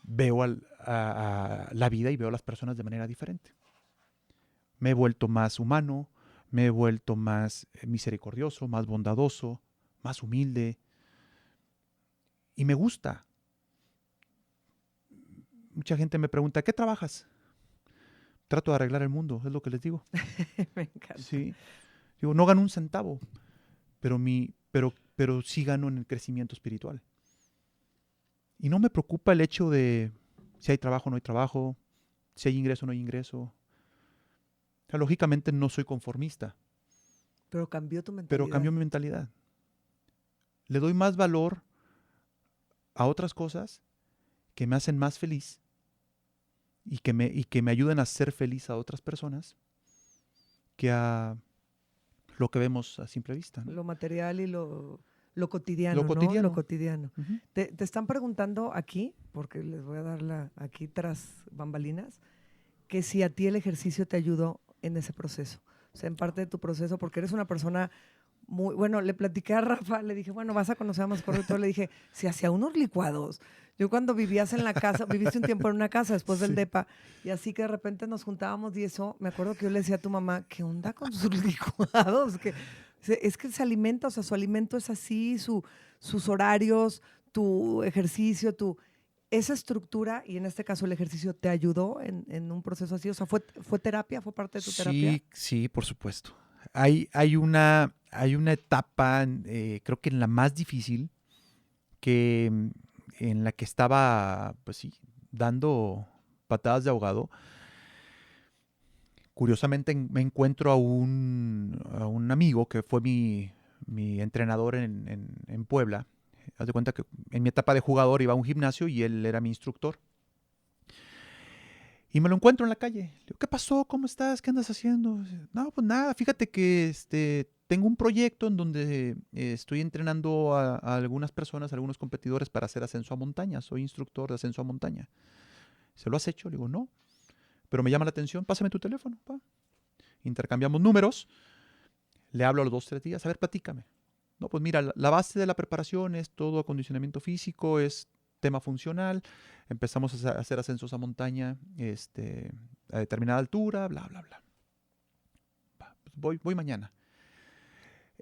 veo a la vida y veo a las personas de manera diferente. Me he vuelto más humano, me he vuelto más misericordioso, más bondadoso, más humilde. Y me gusta. Mucha gente me pregunta, ¿qué trabajas? Trato de arreglar el mundo, es lo que les digo. Me encanta. Sí. Digo, no gano un centavo, pero sí gano en el crecimiento espiritual. Y no me preocupa el hecho de si hay trabajo o no hay trabajo, si hay ingreso o no hay ingreso. O sea, lógicamente no soy conformista, Pero cambió tu pero mentalidad. cambio mi mentalidad. Le doy más valor a otras cosas que me hacen más feliz y que me ayuden a ser feliz a otras personas que a lo que vemos a simple vista, ¿no? Lo material y lo Lo cotidiano, ¿no? Lo cotidiano. cotidiano. Uh-huh. Te están preguntando aquí, porque les voy a dar aquí tras bambalinas, que si a ti el ejercicio te ayudó en ese proceso. O sea, en parte de tu proceso, porque eres una persona muy, bueno, le platiqué a Rafa, le dije, bueno, vas a conocer a más correcto, le dije, si hacía unos licuados. Yo cuando vivías en la casa, viviste un tiempo en una casa después del Sí. DEPA, y así que de repente nos juntábamos y eso, me acuerdo que yo le decía a tu mamá, ¿qué onda con sus licuados? Es que se alimenta, o sea, su alimento es así, sus horarios, tu ejercicio, esa estructura, y en este caso el ejercicio, ¿te ayudó en un proceso así? O sea, ¿fue terapia? ¿Fue parte de tu terapia? Sí, sí, por supuesto. Hay una etapa, creo que en la más difícil, en la que estaba, pues sí, dando patadas de ahogado. Curiosamente me encuentro a un amigo que fue mi entrenador en Puebla. Haz de cuenta que en mi etapa de jugador iba a un gimnasio y él era mi instructor. Y me lo encuentro en la calle. Le digo, ¿qué pasó? ¿Cómo estás? ¿Qué andas haciendo? No, pues nada, fíjate que tengo un proyecto en donde estoy entrenando a algunas personas, a algunos competidores para hacer ascenso a montaña. Soy instructor de ascenso a montaña. ¿Se lo has hecho? Le digo, no. Pero me llama la atención, pásame tu teléfono. Pa. Intercambiamos números Le hablo a los 2, 3 días, a ver, platícame. No, pues mira, la base de la preparación es todo acondicionamiento físico, es tema funcional. Empezamos a hacer ascensos a montaña a determinada altura, bla, bla, bla. Pues voy mañana.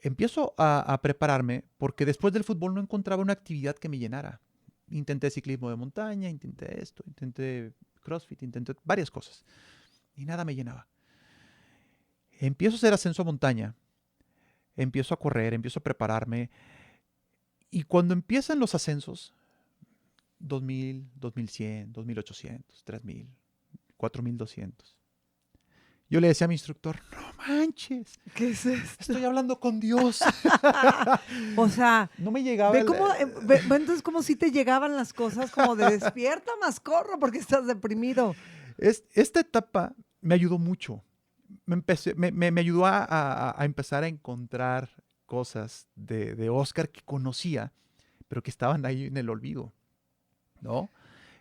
Empiezo a prepararme porque después del fútbol no encontraba una actividad que me llenara. Intenté ciclismo de montaña, intenté esto, intenté CrossFit, intenté varias cosas. Y nada me llenaba. Empiezo a hacer ascenso a montaña. Empiezo a correr, empiezo a prepararme. Y cuando empiezan los ascensos, 2000, 2100, 2800, 3000, 4200. Yo le decía a mi instructor, no manches, ¿Qué es esto? estoy hablando con Dios. O sea, No me llegaba ve cómo, ve entonces como si te llegaban las cosas como de despierta más corro porque estás deprimido. Esta etapa me ayudó mucho. Me ayudó a empezar a encontrar cosas de Oscar que conocía, pero que estaban ahí en el olvido, ¿no?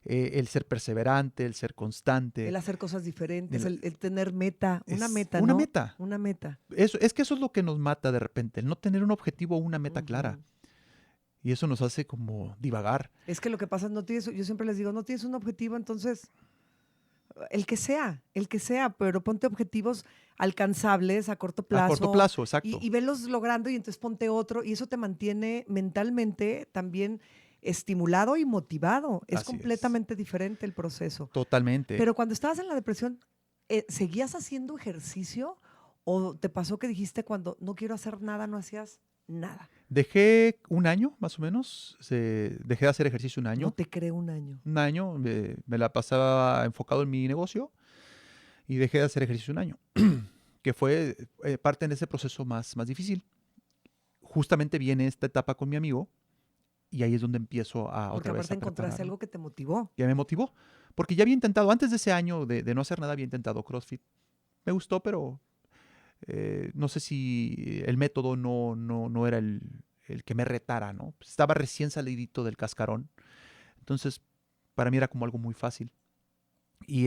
El ser perseverante, el ser constante. El hacer cosas diferentes, el tener meta, una meta, una ¿no? meta. Una meta. Es que eso es lo que nos mata de repente, el no tener un objetivo o una meta clara. Y eso nos hace como divagar. Es que lo que pasa es no tienes, yo siempre les digo, no tienes un objetivo, entonces el que sea, pero ponte objetivos alcanzables a corto plazo. A corto plazo, exacto. Y velos logrando y entonces ponte otro y eso te mantiene mentalmente también estimulado y motivado. Es Así completamente diferente el proceso. Totalmente. Pero cuando estabas en la depresión, ¿seguías haciendo ejercicio o te pasó que dijiste cuando no quiero hacer nada, no hacías nada? Dejé un año, más o menos. Dejé de hacer ejercicio un año. No te creo un año. Un año. Me la pasaba enfocado en mi negocio y dejé de hacer ejercicio un año, que fue parte de ese proceso más difícil. Justamente viene esta etapa con mi amigo y ahí es donde empiezo a Porque otra vez aparte a encontraste prepararme. algo que te motivó. Ya me motivó, porque ya había intentado, antes de ese año de no hacer nada, había intentado CrossFit. Me gustó, pero no sé si el método no era el que me retara, ¿no? Pues estaba recién salidito del cascarón. Entonces, para mí era como algo muy fácil. Y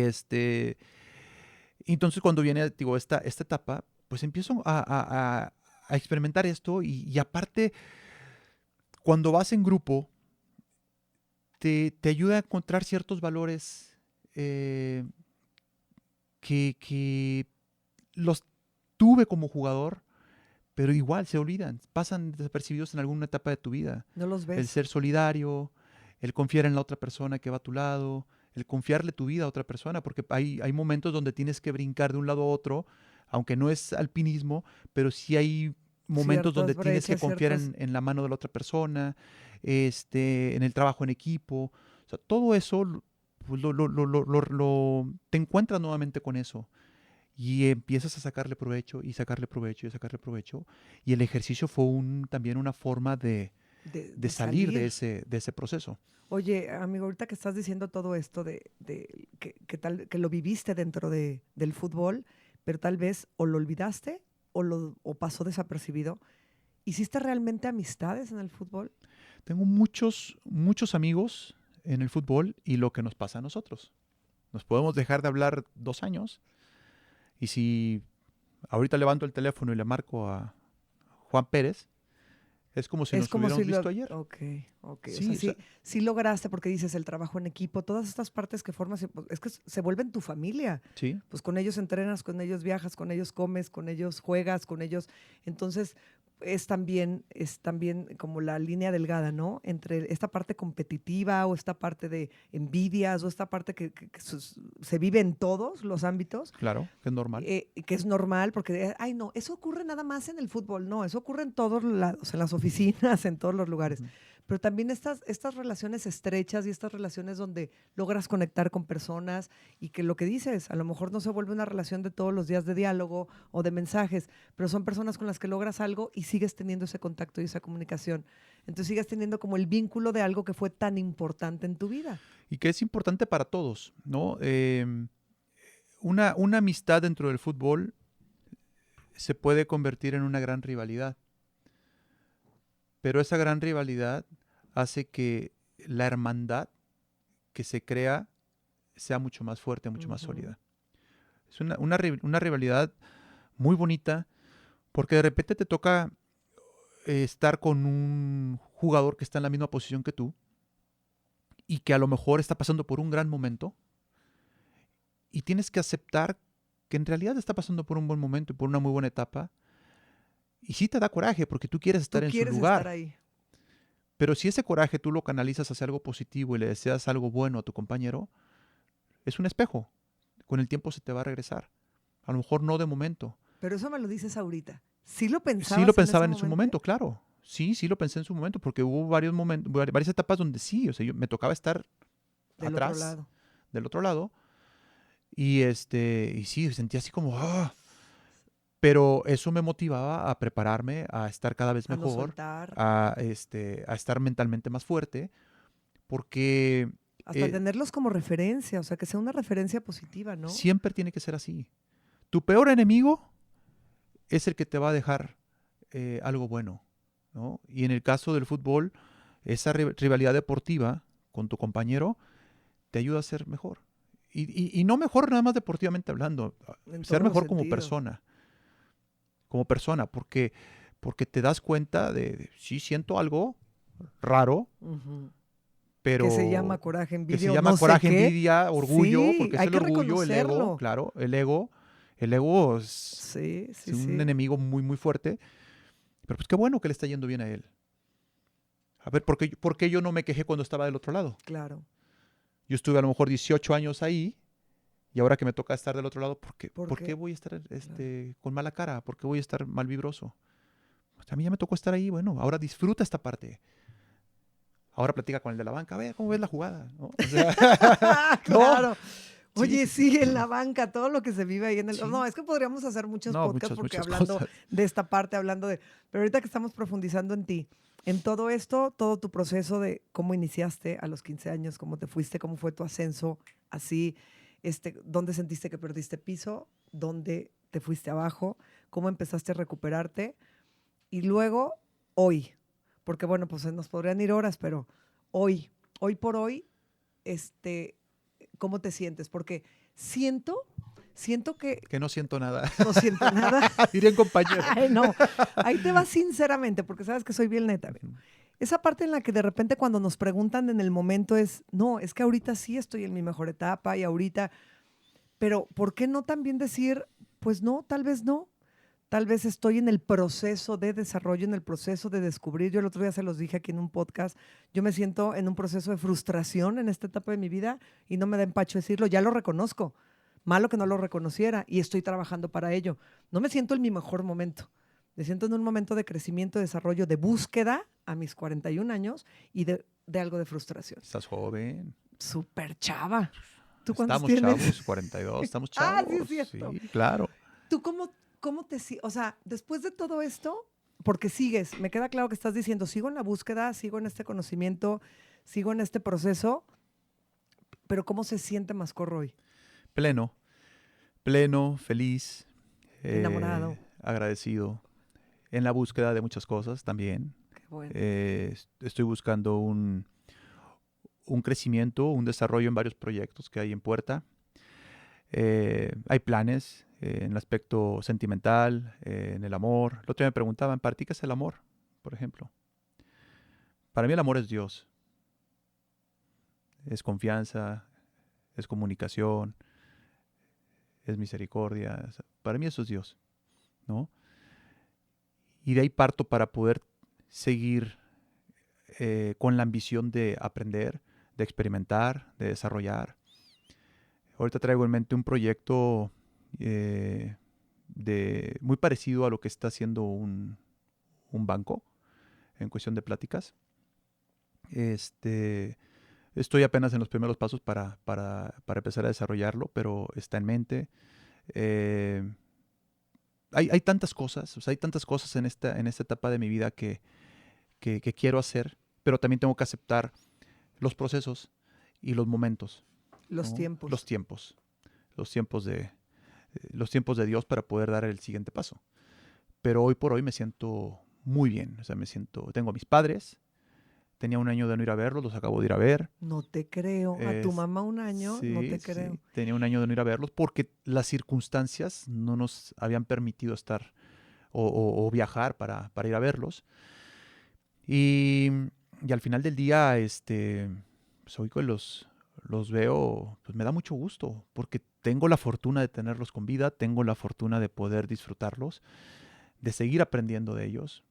entonces cuando viene, digo, esta etapa, pues empiezo a experimentar esto y aparte, cuando vas en grupo, te ayuda a encontrar ciertos valores que los tuve como jugador, pero igual se olvidan, pasan desapercibidos en alguna etapa de tu vida. No los ves. El ser solidario, el confiar en la otra persona que va a tu lado, el confiarle tu vida a otra persona, porque hay momentos donde tienes que brincar de un lado a otro, aunque no es alpinismo, pero sí hay momentos donde tienes que confiar en la mano de la otra persona, en el trabajo en equipo. O sea, todo eso pues, te encuentras nuevamente con eso. Y empiezas a sacarle provecho y sacarle provecho y sacarle provecho. Y el ejercicio fue también una forma de salir de ese proceso. Oye, amigo, ahorita que estás diciendo todo esto que lo viviste dentro del fútbol, pero tal vez o lo olvidaste o pasó desapercibido, ¿hiciste realmente amistades en el fútbol? Tengo muchos amigos en el fútbol y lo que nos pasa a nosotros. Nos podemos dejar de hablar 2 años y si ahorita levanto el teléfono y le marco a Juan Pérez, es como si nos hubiéramos visto ayer. Ok. Sí, o sea, sí lograste, porque dices el trabajo en equipo, todas estas partes que formas, es que se vuelven tu familia. Sí. Pues con ellos entrenas, con ellos viajas, con ellos comes, con ellos juegas, con ellos. Entonces, es también como la línea delgada, ¿no? Entre esta parte competitiva o esta parte de envidias o esta parte que se vive en todos los ámbitos. Claro, que es normal. Que es normal, porque, ay, no, eso ocurre nada más en el fútbol, no, eso ocurre en todos lados, en las oficinas, en todos los lugares. Pero también estas relaciones estrechas y estas relaciones donde logras conectar con personas y que lo que dices, a lo mejor no se vuelve una relación de todos los días de diálogo o de mensajes, pero son personas con las que logras algo y sigues teniendo ese contacto y esa comunicación. Entonces sigues teniendo como el vínculo de algo que fue tan importante en tu vida. Y que es importante para todos, ¿no? Una amistad dentro del fútbol se puede convertir en una gran rivalidad. Pero esa gran rivalidad hace que la hermandad que se crea sea mucho más fuerte, mucho más sólida. Es una rivalidad muy bonita Porque de repente te toca estar con un jugador que está en la misma posición que tú y que a lo mejor está pasando por un gran momento y tienes que aceptar que en realidad está pasando por un buen momento y por una muy buena etapa. Y sí te da coraje porque tú quieres estar Tú en su quieres estar lugar. ahí. Pero si ese coraje tú lo canalizas hacia algo positivo y le deseas algo bueno a tu compañero, es un espejo. Con el tiempo se te va a regresar. A lo mejor no de momento. Pero eso me lo dices ahorita. ¿Sí lo Sí lo pensabas en ese pensaba en su momento? momento, claro. Sí, sí lo pensé en su momento, porque hubo varios momentos, varias etapas donde sí, o sea, me tocaba estar Del otro atrás, lado. del otro lado, y sí, sentía así como, pero eso me motivaba a prepararme, a estar cada vez A no mejor, soltar. a estar mentalmente más fuerte, porque Hasta eh, tenerlos como referencia. O sea, que sea una referencia positiva, ¿no? siempre tiene que ser así. Tu peor enemigo es el que te va a dejar algo bueno, ¿no? Y en el caso del fútbol, esa rivalidad deportiva con tu compañero te ayuda a ser mejor. Y no mejor nada más deportivamente hablando, En ser todos los mejor sentidos. como persona, porque te das cuenta sí siento algo raro, Ujú. Que se llama pero coraje, que se envidia o llama no sé coraje, qué. envidia, orgullo, Sí, porque es hay el que orgullo, el ego, reconocerlo. claro, el ego Sí, es sí, un sí. enemigo muy, muy fuerte, pero pues qué bueno que le está yendo bien a él. A ver, ¿por qué yo no me quejé cuando estaba del otro lado? Claro. Yo estuve a lo mejor 18 años ahí y ahora que me toca estar del otro lado, ¿Por ¿por qué qué? voy a estar Claro. con mala cara? ¿Por qué voy a estar mal vibroso? Pues a mí ya me tocó estar ahí, bueno, ahora disfruta esta parte. Ahora platica con el de la banca, a ver, ¿cómo ves la jugada? ¿No? O sea, no, Claro. sí, Oye, sí, sí, sí, en la banca, todo lo que se vive ahí en el... No, sí. es que podríamos hacer muchos No, podcasts muchas, porque muchas hablando cosas. de esta parte, hablando de... Pero ahorita que estamos profundizando en ti, en todo esto, todo tu proceso de cómo iniciaste a los 15 años, cómo te fuiste, cómo fue tu ascenso, así, dónde sentiste que perdiste piso, dónde te fuiste abajo, cómo empezaste a recuperarte y luego hoy, porque bueno, pues nos podrían ir horas, pero hoy por hoy, este, ¿cómo te sientes? Porque siento que Que no siento nada. no siento nada. Dirían compañero. Ay, no, ahí te vas sinceramente, porque sabes que soy bien neta. Ujú. Esa parte en la que de repente cuando nos preguntan en el momento es, no, es que ahorita sí estoy en mi mejor etapa y ahorita, pero ¿por qué no también decir, pues no, tal vez no? Tal vez estoy en el proceso de desarrollo, en el proceso de descubrir. Yo el otro día se los dije aquí en un podcast, yo me siento en un proceso de frustración en esta etapa de mi vida y no me da empacho decirlo, ya lo reconozco. Malo que no lo reconociera y estoy trabajando para ello. No me siento en mi mejor momento. Me siento en un momento de crecimiento, desarrollo, de búsqueda a mis 41 años y de algo de frustración. Estás joven. Súper chava. ¿Tú cuántos Estamos tienes? chavos, 42, estamos Ah, sí chavos. es cierto. Sí, claro. ¿Tú cómo te sientes? O sea, después de todo esto, porque sigues, me queda claro que estás diciendo, sigo en la búsqueda, sigo en este conocimiento, sigo en este proceso, pero ¿cómo se siente Mascorro hoy? Pleno, pleno, feliz, Enamorado. agradecido. En la búsqueda de muchas cosas también. Qué bueno. Estoy buscando un crecimiento, un desarrollo en varios proyectos que hay en puerta. Hay planes en el aspecto sentimental, en el amor. El otro día me preguntaban, ¿para ti qué es el amor? Por ejemplo. Para mí el amor es Dios. Es confianza, es comunicación, es misericordia. O sea, para mí eso es Dios, ¿no? Y de ahí parto para poder seguir con la ambición de aprender, de experimentar, de desarrollar. Ahorita traigo en mente un proyecto muy parecido a lo que está haciendo un banco en cuestión de pláticas. Estoy apenas en los primeros pasos para empezar a desarrollarlo, pero está en mente. Eh, hay tantas cosas, o sea, hay tantas cosas en esta etapa de mi vida que quiero hacer, pero también tengo que aceptar los procesos y los momentos, Los ¿no? tiempos. Los tiempos de Dios para poder dar el siguiente paso. Pero hoy por hoy me siento muy bien, o sea, tengo a mis padres, tenía un año de no ir a verlos, los acabo de ir a ver. No te creo. A tu mamá un año, no Sí, te creo. sí, tenía un año de no ir a verlos porque las circunstancias no nos habían permitido estar o viajar para ir a verlos. Y, y al final del día, pues hoy que los veo, pues me da mucho gusto, porque tengo la fortuna de tenerlos con vida, tengo la fortuna de poder disfrutarlos, de seguir aprendiendo de ellos.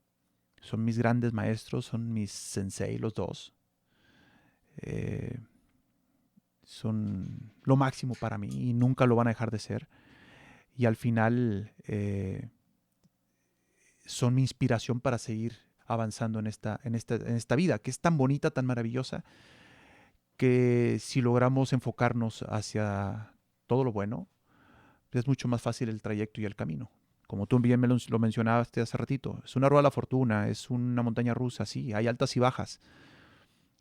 Son mis grandes maestros, son mis sensei los dos. Eh, Son lo máximo para mí y nunca lo van a dejar de ser. Y al final son mi inspiración para seguir avanzando en esta vida, que es tan bonita, tan maravillosa, que si logramos enfocarnos hacia todo lo bueno, es mucho más fácil el trayecto y el camino. Como tú bien lo mencionaste hace ratito, es una rueda de la fortuna, es una montaña rusa, sí, hay altas y bajas.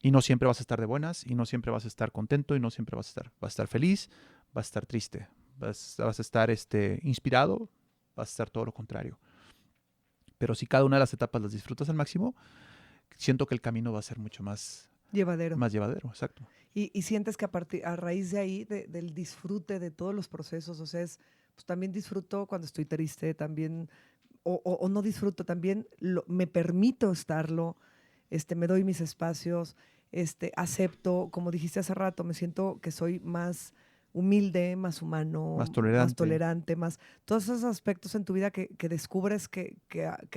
Y no siempre vas a estar de buenas, y no siempre vas a estar contento, y no siempre vas a estar feliz, vas a estar triste, vas a estar inspirado, vas a estar todo lo contrario. Pero si cada una de las etapas las disfrutas al máximo, siento que el camino va a ser mucho Llevadero. más llevadero, exacto. Y sientes que a raíz de ahí, del disfrute de todos los procesos, o sea, pues también disfruto cuando estoy triste, también, o no disfruto, también me permito estarlo, me doy mis espacios, acepto, como dijiste hace rato, me siento que soy más humilde, más humano, Más más tolerante. tolerante, más todos esos aspectos en tu vida que descubres que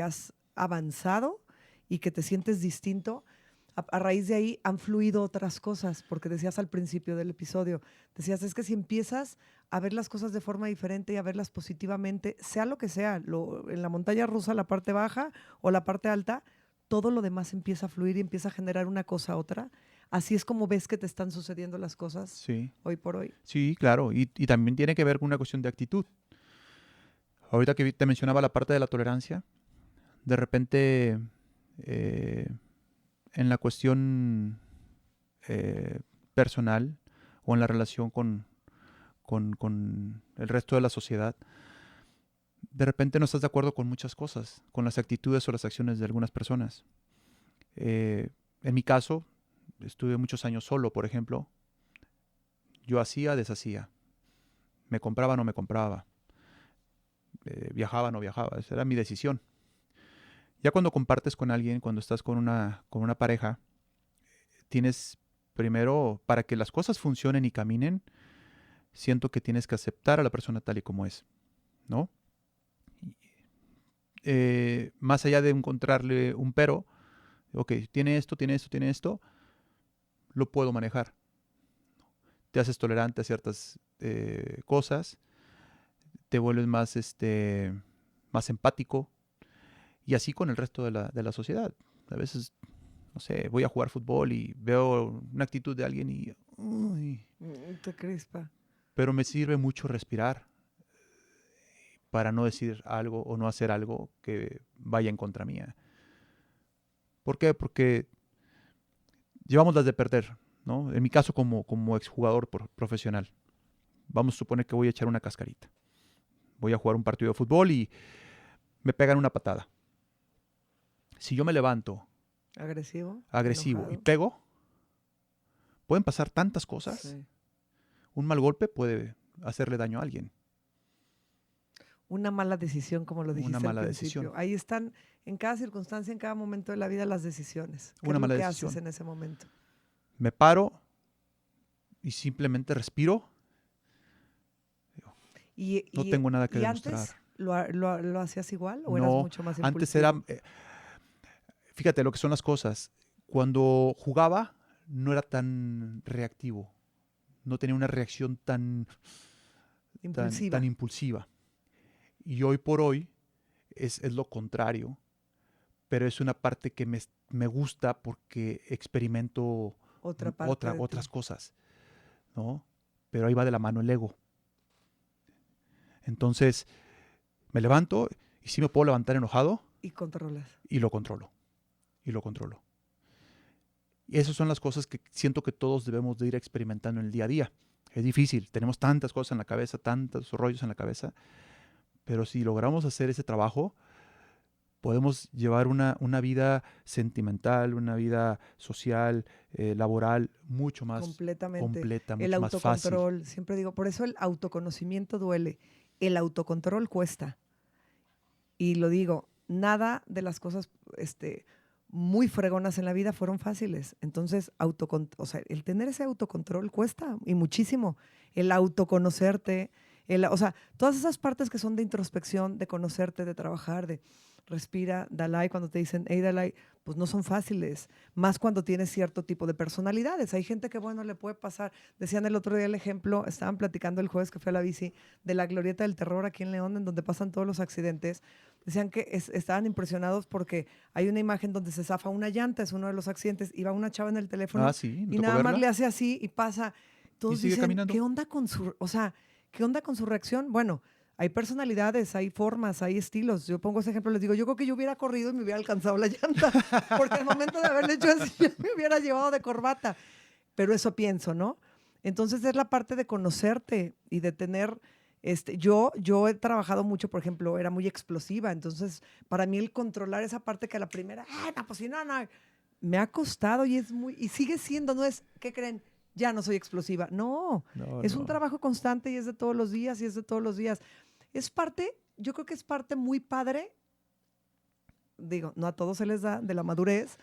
has avanzado y que te sientes distinto. A raíz de ahí han fluido otras cosas, porque decías al principio del episodio, decías, es que si empiezas a ver las cosas de forma diferente y a verlas positivamente, sea lo que sea, en la montaña rusa, la parte baja o la parte alta, todo lo demás empieza a fluir y empieza a generar una cosa a otra. Así es como ves que te están sucediendo las cosas Sí, hoy por hoy. sí, claro. Y también tiene que ver con una cuestión de actitud. Ahorita que te mencionaba la parte de la tolerancia, de repente eh, en la cuestión eh, personal o en la relación con el resto de la sociedad, de repente no estás de acuerdo con muchas cosas, con las actitudes o las acciones de algunas personas. En mi caso, estuve muchos años solo, por ejemplo. Yo hacía, deshacía. Me compraba, no me compraba. Viajaba, no viajaba. Esa era mi decisión. Ya cuando compartes con alguien, cuando estás con una pareja, tienes primero, para que las cosas funcionen y caminen, siento que tienes que aceptar a la persona tal y como es, ¿no? Más allá de encontrarle un pero, ok, tiene esto, tiene esto, tiene esto, lo puedo manejar. Te haces tolerante a ciertas cosas, te vuelves más empático y así con el resto de la sociedad. A veces, no sé, voy a jugar fútbol y veo una actitud de alguien y... uy, Te crispa. pero me sirve mucho respirar para no decir algo o no hacer algo que vaya en contra mía. ¿Por qué? Porque llevamos las de perder, ¿no? En mi caso como exjugador profesional. Vamos a suponer que voy a echar una cascarita. Voy a jugar un partido de fútbol y me pegan una patada. Si yo me levanto Agresivo, agresivo y enojado. pego, pueden pasar tantas cosas. Sí. Un mal golpe puede hacerle daño a alguien. Una mala decisión, como lo Una dijiste al mala principio. decisión. Ahí están, en cada circunstancia, en cada momento de la vida, las decisiones. ¿Qué Una es lo mala que haces decisión. en ese momento? Me paro y simplemente respiro. ¿Y, No y, tengo nada que y demostrar. antes lo hacías igual o eras No, mucho más antes era... impulsivo? Fíjate lo que son las cosas. Cuando jugaba no era tan reactivo. No tenía una reacción tan Impulsiva. impulsiva. Y hoy por hoy es lo contrario. Pero es una parte que me gusta porque experimento Otra parte de otras ti. cosas, ¿no? Pero ahí va de la mano el ego. Entonces me levanto y sí me puedo levantar enojado Y controlas. y lo controlo. Y lo controlo. Y esas son las cosas que siento que todos debemos de ir experimentando en el día a día. Es difícil, tenemos tantas cosas en la cabeza, tantos rollos en la cabeza, pero si logramos hacer ese trabajo, podemos llevar una vida sentimental, una vida social, laboral, mucho más Completamente. completa, El mucho más fácil. autocontrol, siempre digo, por eso el autoconocimiento duele. El autocontrol cuesta. Y lo digo, nada de las cosas muy fregonas en la vida fueron fáciles. Entonces, o sea, el tener ese autocontrol cuesta y muchísimo. El autoconocerte, o sea, todas esas partes que son de introspección, de conocerte, de trabajar, de respira, Dalai, cuando te dicen, hey, Dalai, pues no son fáciles, más cuando tienes cierto tipo de personalidades. Hay gente que, bueno, le puede pasar. Decían el otro día el ejemplo, estaban platicando el jueves que fue a la bici, de la Glorieta del Terror aquí en León, en donde pasan todos los accidentes. Decían que estaban impresionados porque hay una imagen donde se zafa una llanta, es uno de los accidentes, y va una chava en el teléfono Sí, me y tocó nada más verla. le hace así y pasa. Y Todos sigue dicen, caminando. ¿qué onda con su, o sea, qué onda con su reacción? Bueno, hay personalidades, hay formas, hay estilos. Yo pongo ese ejemplo, les digo, yo creo que yo hubiera corrido y me hubiera alcanzado la llanta, porque al momento de haberle hecho así, ya me hubiera llevado de corbata. Pero eso pienso, ¿no? Entonces es la parte de conocerte y de tener, yo he trabajado mucho, por ejemplo, era muy explosiva, entonces para mí el controlar esa parte que a la primera, no, pues si no, no, me ha costado y y sigue siendo, no es, ¿qué creen? Ya no soy explosiva. No, No, es un no. trabajo constante y es de todos los días y es de todos los días. Es parte, yo creo que es parte muy padre, digo, no a todos se les da, de la madurez,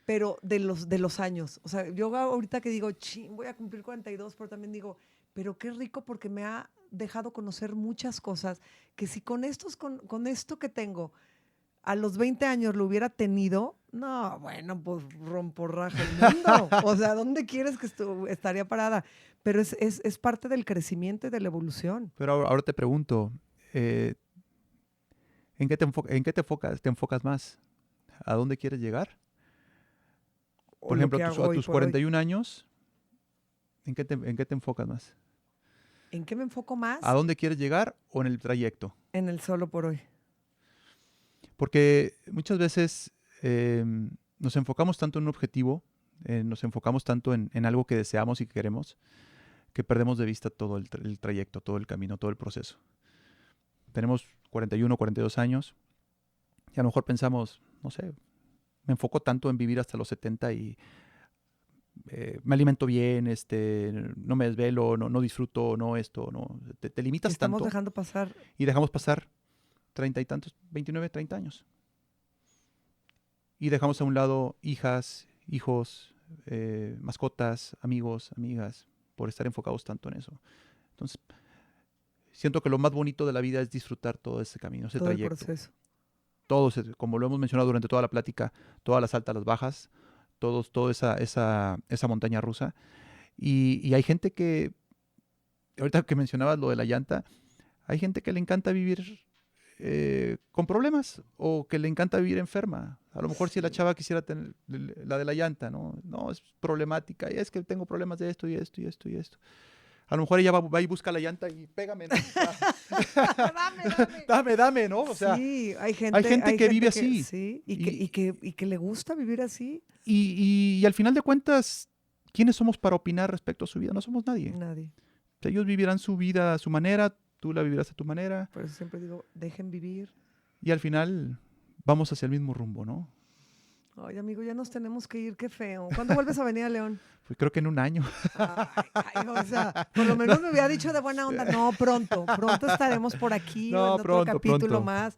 pero de los años. O sea, yo ahorita que digo, ching, voy a cumplir 42, pero también digo, pero qué rico porque me ha dejado conocer muchas cosas que si con esto que tengo a los 20 años lo hubiera tenido, no, bueno, pues romporraja el mundo. O sea, ¿dónde quieres que estaría parada? Pero es parte del crecimiento y de la evolución. Pero ahora te pregunto, eh, ¿en qué te enfocas más? ¿A dónde quieres llegar? O Por lo ejemplo, que hago a hoy tus por hoy. 41 años, ¿en qué te enfocas más? ¿En qué me enfoco ¿A más? dónde quieres llegar o en el trayecto? En el solo por hoy. Porque muchas veces nos enfocamos tanto en un objetivo, nos enfocamos tanto en algo que deseamos y que queremos, que perdemos de vista todo el trayecto, todo el camino, todo el proceso. Tenemos 41, 42 años y a lo mejor pensamos, no sé, me enfoco tanto en vivir hasta los 70 y me alimento bien, no me desvelo, no disfruto, no esto, no. Te Y limitas estamos tanto dejando pasar y dejamos pasar 30 y tantos, 29, 30 años. Y dejamos a un lado hijas, hijos, mascotas, amigos, amigas, por estar enfocados tanto en eso. Entonces, siento que lo más bonito de la vida es disfrutar todo ese camino, ese todo el trayecto. proceso. Todos, como lo hemos mencionado durante toda la plática, todas las altas, las bajas, toda esa montaña rusa. Y hay gente que, ahorita que mencionabas lo de la llanta, hay gente que le encanta vivir con problemas o que le encanta vivir enferma. A lo mejor si la Sí. chava quisiera tener la de la llanta, ¿no? No, es problemática y es que tengo problemas de esto y esto y esto y esto. A lo mejor ella va y busca la llanta y pégame, ¿no? Dame, dame. Dame, ¿no? O sea, Sí, hay gente hay que vive gente que así. sí, Y, y que le gusta vivir así. y al final de cuentas, ¿quiénes somos para opinar respecto a su vida? No somos nadie. Nadie. O sea, ellos vivirán su vida a su manera, tú la vivirás a tu manera Por eso siempre digo, dejen vivir. y al final vamos hacia el mismo rumbo, ¿no? Ay, amigo, ya nos tenemos que ir, qué feo. ¿Cuándo vuelves a venir a León? Pues creo que en un año. O sea, por lo menos me hubiera dicho de buena onda. No, pronto estaremos por aquí o en No, otro pronto, capítulo pronto, más.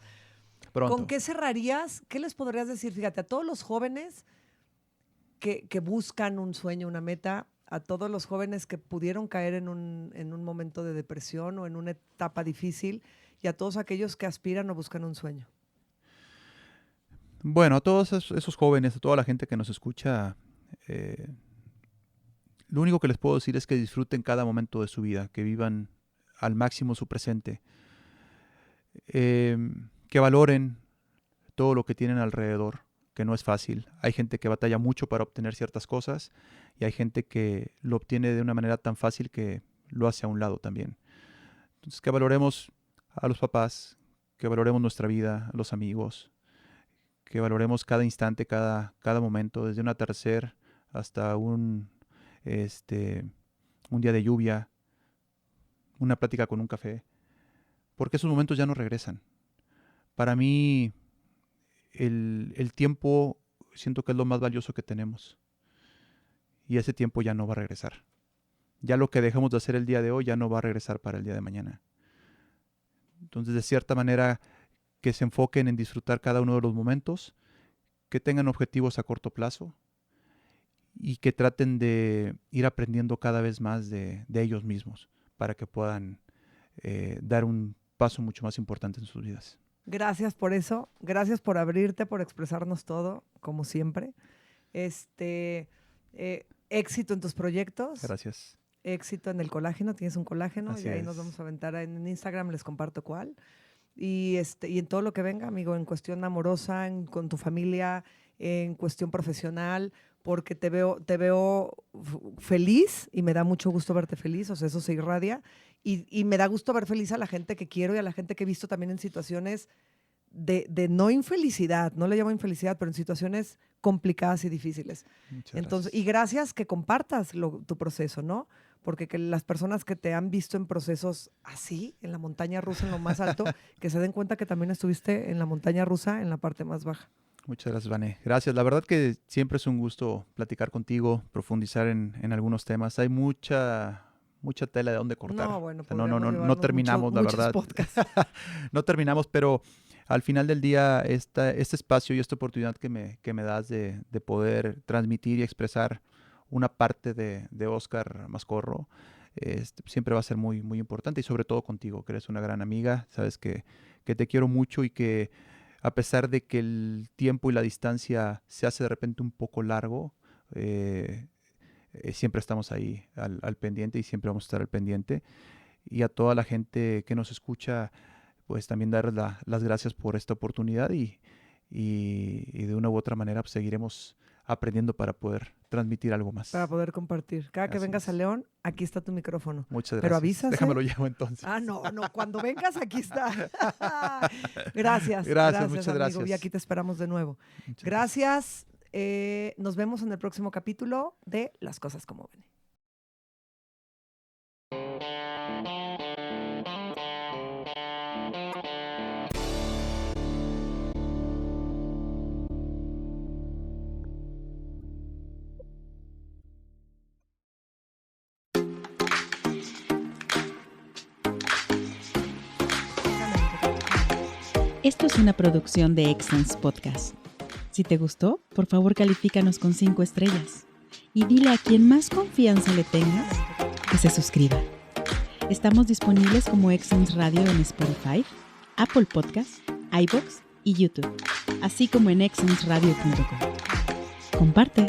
¿Con pronto. qué cerrarías? ¿Qué les podrías decir? Fíjate, a todos los jóvenes que buscan un sueño, una meta, a todos los jóvenes que pudieron caer en un momento de depresión o en una etapa difícil, y a todos aquellos que aspiran o buscan un sueño. Bueno, a todos esos jóvenes, a toda la gente que nos escucha, lo único que les puedo decir es que disfruten cada momento de su vida, que vivan al máximo su presente, que valoren todo lo que tienen alrededor, que no es fácil. Hay gente que batalla mucho para obtener ciertas cosas y hay gente que lo obtiene de una manera tan fácil que lo hace a un lado también. Entonces, que valoremos a los papás, que valoremos nuestra vida, a los amigos, que valoremos cada instante, cada momento, desde un atardecer hasta este, un día de lluvia, una plática con un café, porque esos momentos ya no regresan. Para mí, el tiempo siento que es lo más valioso que tenemos y ese tiempo ya no va a regresar. Ya lo que dejemos de hacer el día de hoy ya no va a regresar para el día de mañana. Entonces, de cierta manera, que se enfoquen en disfrutar cada uno de los momentos, que tengan objetivos a corto plazo y que traten de ir aprendiendo cada vez más de ellos mismos para que puedan dar un paso mucho más importante en sus vidas. Gracias por eso, gracias por abrirte, por expresarnos todo, como siempre. Éxito en tus proyectos. Gracias. Éxito en el colágeno, tienes un colágeno. Así y ahí es. nos vamos a aventar en Instagram, les comparto cuál. Y en todo lo que venga, amigo, en cuestión amorosa, con tu familia, en cuestión profesional, porque te veo feliz y me da mucho gusto verte feliz, o sea, eso se irradia. Y me da gusto ver feliz a la gente que quiero y a la gente que he visto también en situaciones de no infelicidad, no le llamo infelicidad, pero en situaciones complicadas y difíciles. Muchas Entonces, gracias. y gracias que compartas tu proceso, ¿no? Porque que las personas que te han visto en procesos así, en la montaña rusa, en lo más alto, que se den cuenta que también estuviste en la montaña rusa, en la parte más baja. Muchas gracias, Vané. Gracias. La verdad que siempre es un gusto platicar contigo, profundizar en algunos temas. Hay mucha tela de dónde cortar. No, bueno, O sea, no llevarnos terminamos, la muchos verdad. podcasts. No terminamos, pero al final del día, este espacio y esta oportunidad que me das de poder transmitir y expresar una parte de Óscar Mascorro, siempre va a ser muy, muy importante, y sobre todo contigo, que eres una gran amiga. Sabes que te quiero mucho y que a pesar de que el tiempo y la distancia se hace de repente un poco largo, siempre estamos ahí al pendiente y siempre vamos a estar al pendiente. Y a toda la gente que nos escucha, pues también dar las gracias por esta oportunidad y de una u otra manera pues, seguiremos aprendiendo para poder transmitir algo más. Para poder compartir. Cada que Así vengas es. a León, aquí está tu micrófono. Muchas gracias. Pero avísase. Déjamelo llevo entonces. Ah, no, cuando vengas aquí está. Gracias, muchas amigo. gracias. Y aquí te esperamos de nuevo. Muchas Gracias. Nos vemos en el próximo capítulo de Las Cosas Como Ven. Esto es una producción de Excellence Podcast. Si te gustó, por favor califícanos con 5 estrellas y dile a quien más confianza le tengas que se suscriba. Estamos disponibles como Excellence Radio en Spotify, Apple Podcasts, iVoox y YouTube, así como en excellenceradio.com. Comparte.